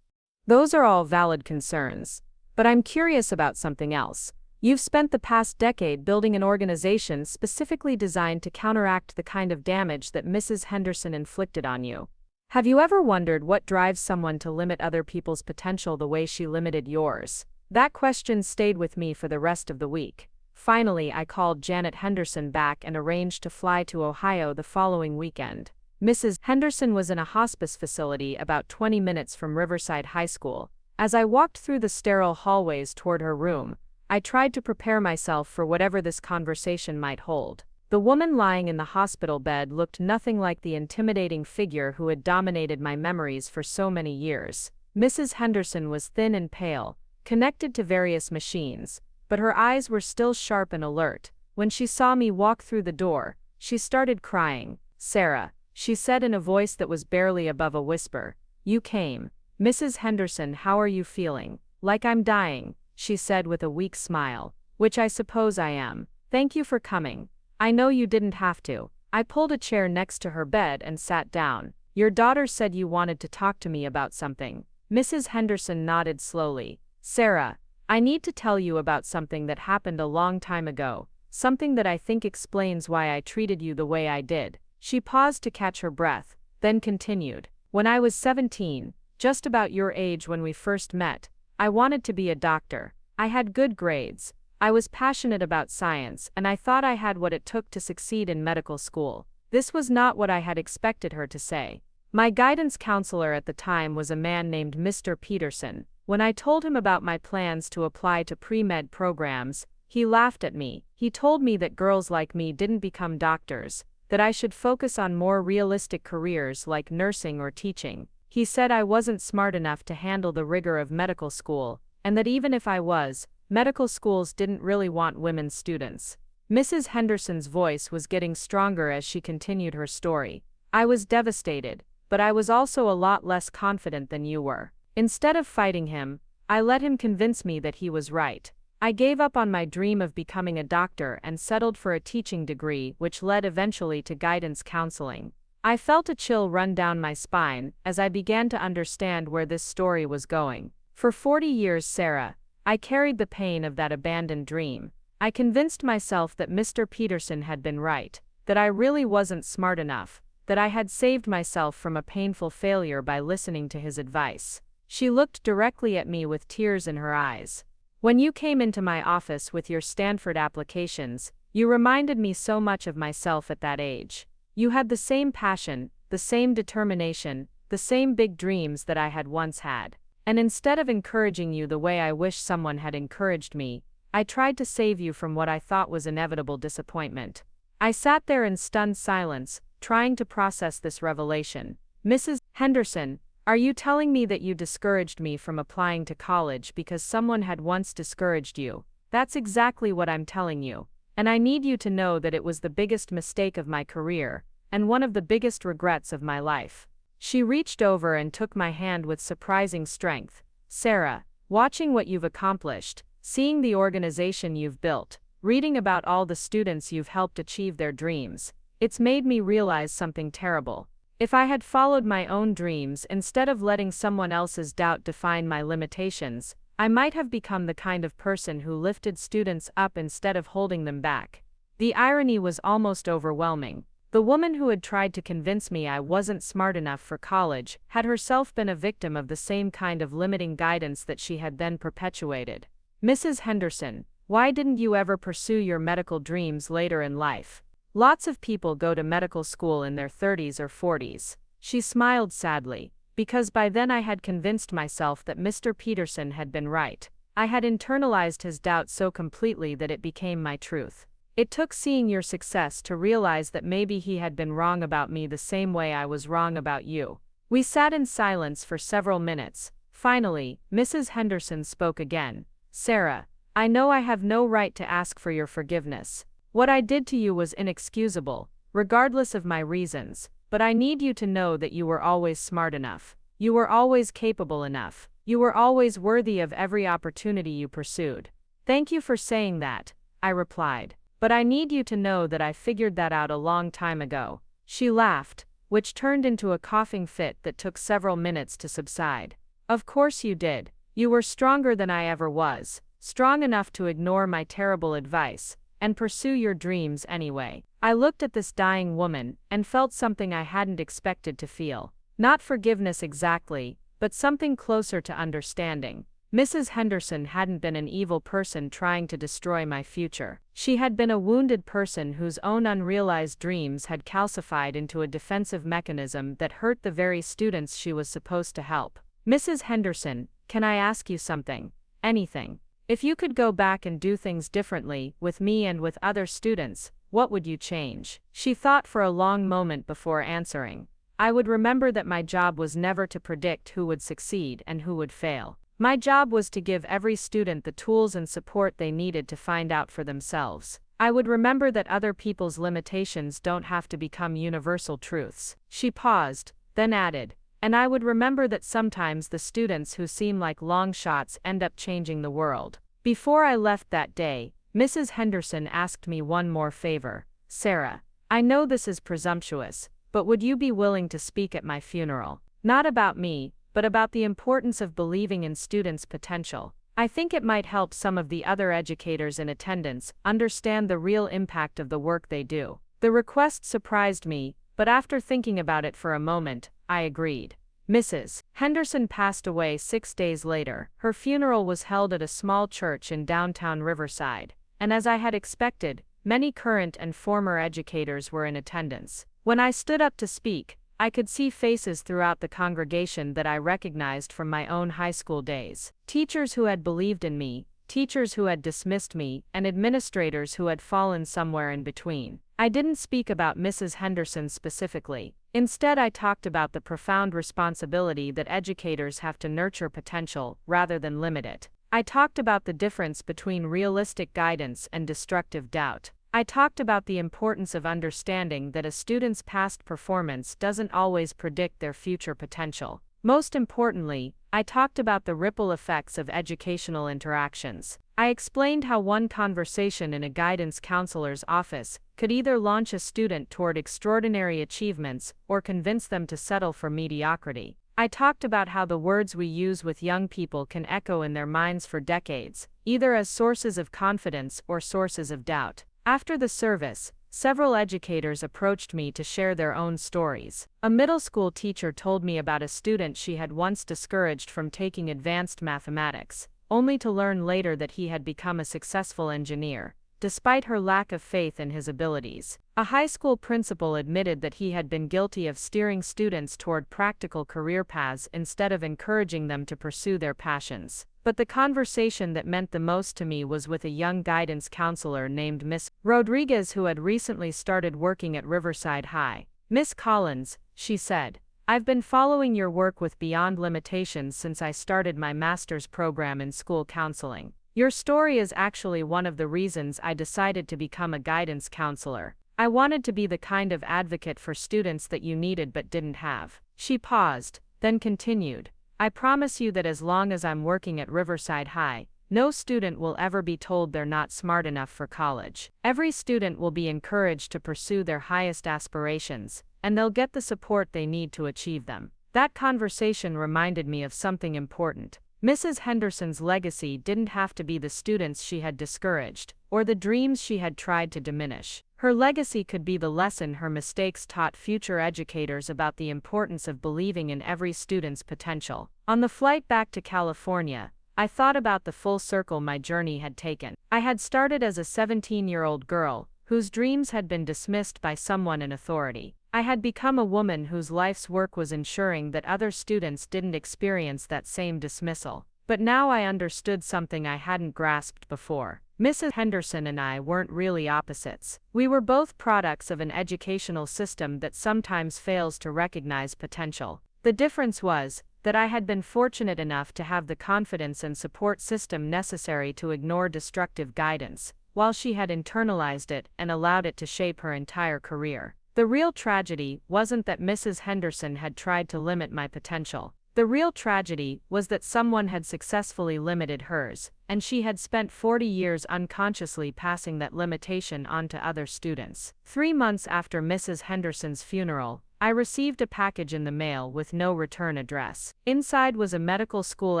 Those are all valid concerns. But I'm curious about something else. You've spent the past decade building an organization specifically designed to counteract the kind of damage that Mrs. Henderson inflicted on you. Have you ever wondered what drives someone to limit other people's potential the way she limited yours? That question stayed with me for the rest of the week. Finally, I called Janet Henderson back and arranged to fly to Ohio the following weekend. Mrs. Henderson was in a hospice facility about 20 minutes from Riverside High School. As I walked through the sterile hallways toward her room, I tried to prepare myself for whatever this conversation might hold. The woman lying in the hospital bed looked nothing like the intimidating figure who had dominated my memories for so many years. Mrs. Henderson was thin and pale, connected to various machines, but her eyes were still sharp and alert. When she saw me walk through the door, she started crying. Sarah, she said in a voice that was barely above a whisper, you came. Mrs. Henderson, how are you feeling? Like I'm dying, she said with a weak smile, which I suppose I am. Thank you for coming. I know you didn't have to. I pulled a chair next to her bed and sat down. Your daughter said you wanted to talk to me about something. Mrs. Henderson nodded slowly. Sarah, I need to tell you about something that happened a long time ago, something that I think explains why I treated you the way I did. She paused to catch her breath, then continued. When I was 17, just about your age when we first met, I wanted to be a doctor. I had good grades. I was passionate about science, and I thought I had what it took to succeed in medical school. This was not what I had expected her to say. My guidance counselor at the time was a man named Mr. Peterson. When I told him about my plans to apply to pre-med programs, he laughed at me. He told me that girls like me didn't become doctors, that I should focus on more realistic careers like nursing or teaching. He said I wasn't smart enough to handle the rigor of medical school, and that even if I was, medical schools didn't really want women students. Mrs. Henderson's voice was getting stronger as she continued her story. I was devastated, but I was also a lot less confident than you were. Instead of fighting him, I let him convince me that he was right. I gave up on my dream of becoming a doctor and settled for a teaching degree, which led eventually to guidance counseling. I felt a chill run down my spine as I began to understand where this story was going. For 40 years, Sarah, I carried the pain of that abandoned dream. I convinced myself that Mr. Peterson had been right, that I really wasn't smart enough, that I had saved myself from a painful failure by listening to his advice. She looked directly at me with tears in her eyes. When you came into my office with your Stanford applications, you reminded me so much of myself at that age. You had the same passion, the same determination, the same big dreams that I had once had. And instead of encouraging you the way I wish someone had encouraged me, I tried to save you from what I thought was inevitable disappointment. I sat there in stunned silence, trying to process this revelation. Mrs. Henderson, are you telling me that you discouraged me from applying to college because someone had once discouraged you? That's exactly what I'm telling you. And I need you to know that it was the biggest mistake of my career, and one of the biggest regrets of my life. She reached over and took my hand with surprising strength. Sarah, watching what you've accomplished, seeing the organization you've built, reading about all the students you've helped achieve their dreams. It's made me realize something terrible. If I had followed my own dreams instead of letting someone else's doubt define my limitations, I might have become the kind of person who lifted students up instead of holding them back. The irony was almost overwhelming. The woman who had tried to convince me I wasn't smart enough for college had herself been a victim of the same kind of limiting guidance that she had then perpetuated. "Mrs. Henderson, why didn't you ever pursue your medical dreams later in life? Lots of people go to medical school in their 30s or 40s. She smiled sadly, because by then I had convinced myself that Mr. Peterson had been right. I had internalized his doubt so completely that it became my truth. It took seeing your success to realize that maybe he had been wrong about me the same way I was wrong about you." We sat in silence for several minutes. Finally, Mrs. Henderson spoke again. "Sarah, I know I have no right to ask for your forgiveness. What I did to you was inexcusable, regardless of my reasons, but I need you to know that you were always smart enough. You were always capable enough. You were always worthy of every opportunity you pursued." "Thank you for saying that," I replied. "But I need you to know that I figured that out a long time ago." She laughed, which turned into a coughing fit that took several minutes to subside. "Of course you did. You were stronger than I ever was, strong enough to ignore my terrible advice, and pursue your dreams anyway." I looked at this dying woman, and felt something I hadn't expected to feel. Not forgiveness exactly, but something closer to understanding. Mrs. Henderson hadn't been an evil person trying to destroy my future. She had been a wounded person whose own unrealized dreams had calcified into a defensive mechanism that hurt the very students she was supposed to help. "Mrs. Henderson, can I ask you something? Anything? If you could go back and do things differently, with me and with other students, what would you change?" She thought for a long moment before answering. "I would remember that my job was never to predict who would succeed and who would fail. My job was to give every student the tools and support they needed to find out for themselves. I would remember that other people's limitations don't have to become universal truths." She paused, then added, "And I would remember that sometimes the students who seem like long shots end up changing the world." Before I left that day, Mrs. Henderson asked me one more favor. "Sarah, I know this is presumptuous, but would you be willing to speak at my funeral? Not about me, but about the importance of believing in students' potential. I think it might help some of the other educators in attendance understand the real impact of the work they do." The request surprised me, but after thinking about it for a moment, I agreed. Mrs. Henderson passed away 6 days later. Her funeral was held at a small church in downtown Riverside, and as I had expected, many current and former educators were in attendance. When I stood up to speak, I could see faces throughout the congregation that I recognized from my own high school days. Teachers who had believed in me, teachers who had dismissed me, and administrators who had fallen somewhere in between. I didn't speak about Mrs. Henderson specifically. Instead, I talked about the profound responsibility that educators have to nurture potential rather than limit it. I talked about the difference between realistic guidance and destructive doubt. I talked about the importance of understanding that a student's past performance doesn't always predict their future potential. Most importantly, I talked about the ripple effects of educational interactions. I explained how one conversation in a guidance counselor's office could either launch a student toward extraordinary achievements or convince them to settle for mediocrity. I talked about how the words we use with young people can echo in their minds for decades, either as sources of confidence or sources of doubt. After the service, several educators approached me to share their own stories. A middle school teacher told me about a student she had once discouraged from taking advanced mathematics, only to learn later that he had become a successful engineer, despite her lack of faith in his abilities. A high school principal admitted that he had been guilty of steering students toward practical career paths instead of encouraging them to pursue their passions. But the conversation that meant the most to me was with a young guidance counselor named Miss Rodriguez, who had recently started working at Riverside High. "Miss Collins," she said, "I've been following your work with Beyond Limitations since I started my master's program in school counseling. Your story is actually one of the reasons I decided to become a guidance counselor. I wanted to be the kind of advocate for students that you needed but didn't have." She paused, then continued, "I promise you that as long as I'm working at Riverside High, No student will ever be told they're not smart enough for college. Every student will be encouraged to pursue their highest aspirations, and they'll get the support they need to achieve them. That conversation reminded me of something important. Mrs. Henderson's legacy didn't have to be the students she had discouraged, or the dreams she had tried to diminish. Her legacy could be the lesson her mistakes taught future educators about the importance of believing in every student's potential. On the flight back to California, I thought about the full circle my journey had taken. I had started as a 17-year-old girl, whose dreams had been dismissed by someone in authority. I had become a woman whose life's work was ensuring that other students didn't experience that same dismissal. But now I understood something I hadn't grasped before. Mrs. Henderson and I weren't really opposites. We were both products of an educational system that sometimes fails to recognize potential. The difference was that I had been fortunate enough to have the confidence and support system necessary to ignore destructive guidance, while she had internalized it and allowed it to shape her entire career. The real tragedy wasn't that Mrs. Henderson had tried to limit my potential. The real tragedy was that someone had successfully limited hers, and she had spent 40 years unconsciously passing that limitation on to other students. 3 months after Mrs. Henderson's funeral, I received a package in the mail with no return address. Inside was a medical school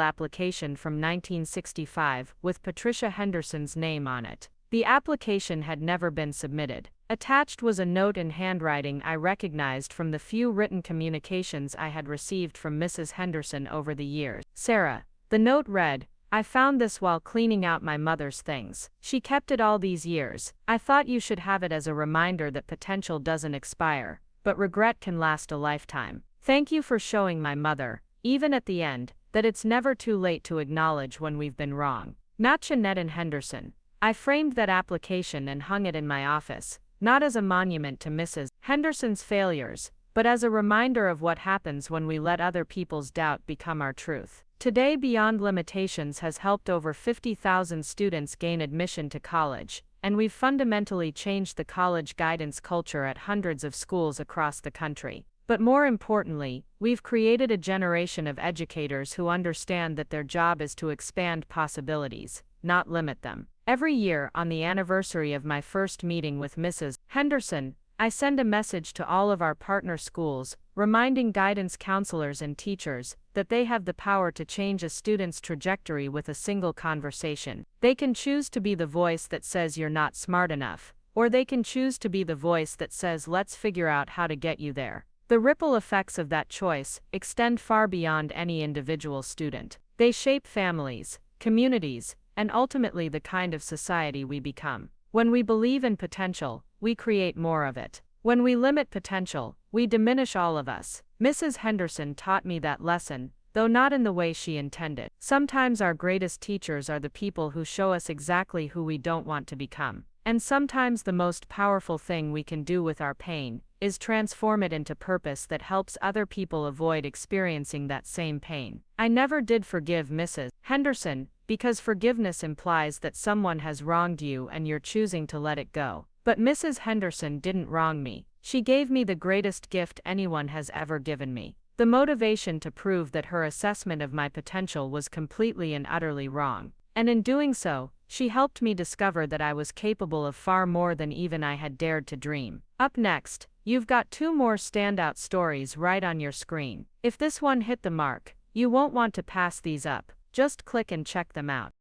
application from 1965 with Patricia Henderson's name on it. The application had never been submitted. Attached was a note in handwriting I recognized from the few written communications I had received from Mrs. Henderson over the years. Sarah, the note read, I found this while cleaning out my mother's things. She kept it all these years. I thought you should have it as a reminder that potential doesn't expire, but regret can last a lifetime. Thank you for showing my mother, even at the end, that it's never too late to acknowledge when we've been wrong. Jeanette and Henderson. I framed that application and hung it in my office, not as a monument to Mrs. Henderson's failures, but as a reminder of what happens when we let other people's doubt become our truth. Today, Beyond Limitations has helped over 50,000 students gain admission to college, and we've fundamentally changed the college guidance culture at hundreds of schools across the country. But more importantly, we've created a generation of educators who understand that their job is to expand possibilities, not limit them. Every year, on the anniversary of my first meeting with Mrs. Henderson, I send a message to all of our partner schools, reminding guidance counselors and teachers that they have the power to change a student's trajectory with a single conversation. They can choose to be the voice that says you're not smart enough, or they can choose to be the voice that says let's figure out how to get you there. The ripple effects of that choice extend far beyond any individual student. They shape families, communities, and ultimately the kind of society we become. When we believe in potential, we create more of it. When we limit potential, we diminish all of us. Mrs. Henderson taught me that lesson, though not in the way she intended. Sometimes our greatest teachers are the people who show us exactly who we don't want to become. And sometimes the most powerful thing we can do with our pain is transform it into purpose that helps other people avoid experiencing that same pain. I never did forgive Mrs. Henderson, because forgiveness implies that someone has wronged you and you're choosing to let it go. But Mrs. Henderson didn't wrong me. She gave me the greatest gift anyone has ever given me: the motivation to prove that her assessment of my potential was completely and utterly wrong. And in doing so, she helped me discover that I was capable of far more than even I had dared to dream. Up next, you've got 2 more standout stories right on your screen. If this one hit the mark, you won't want to pass these up. Just click and check them out.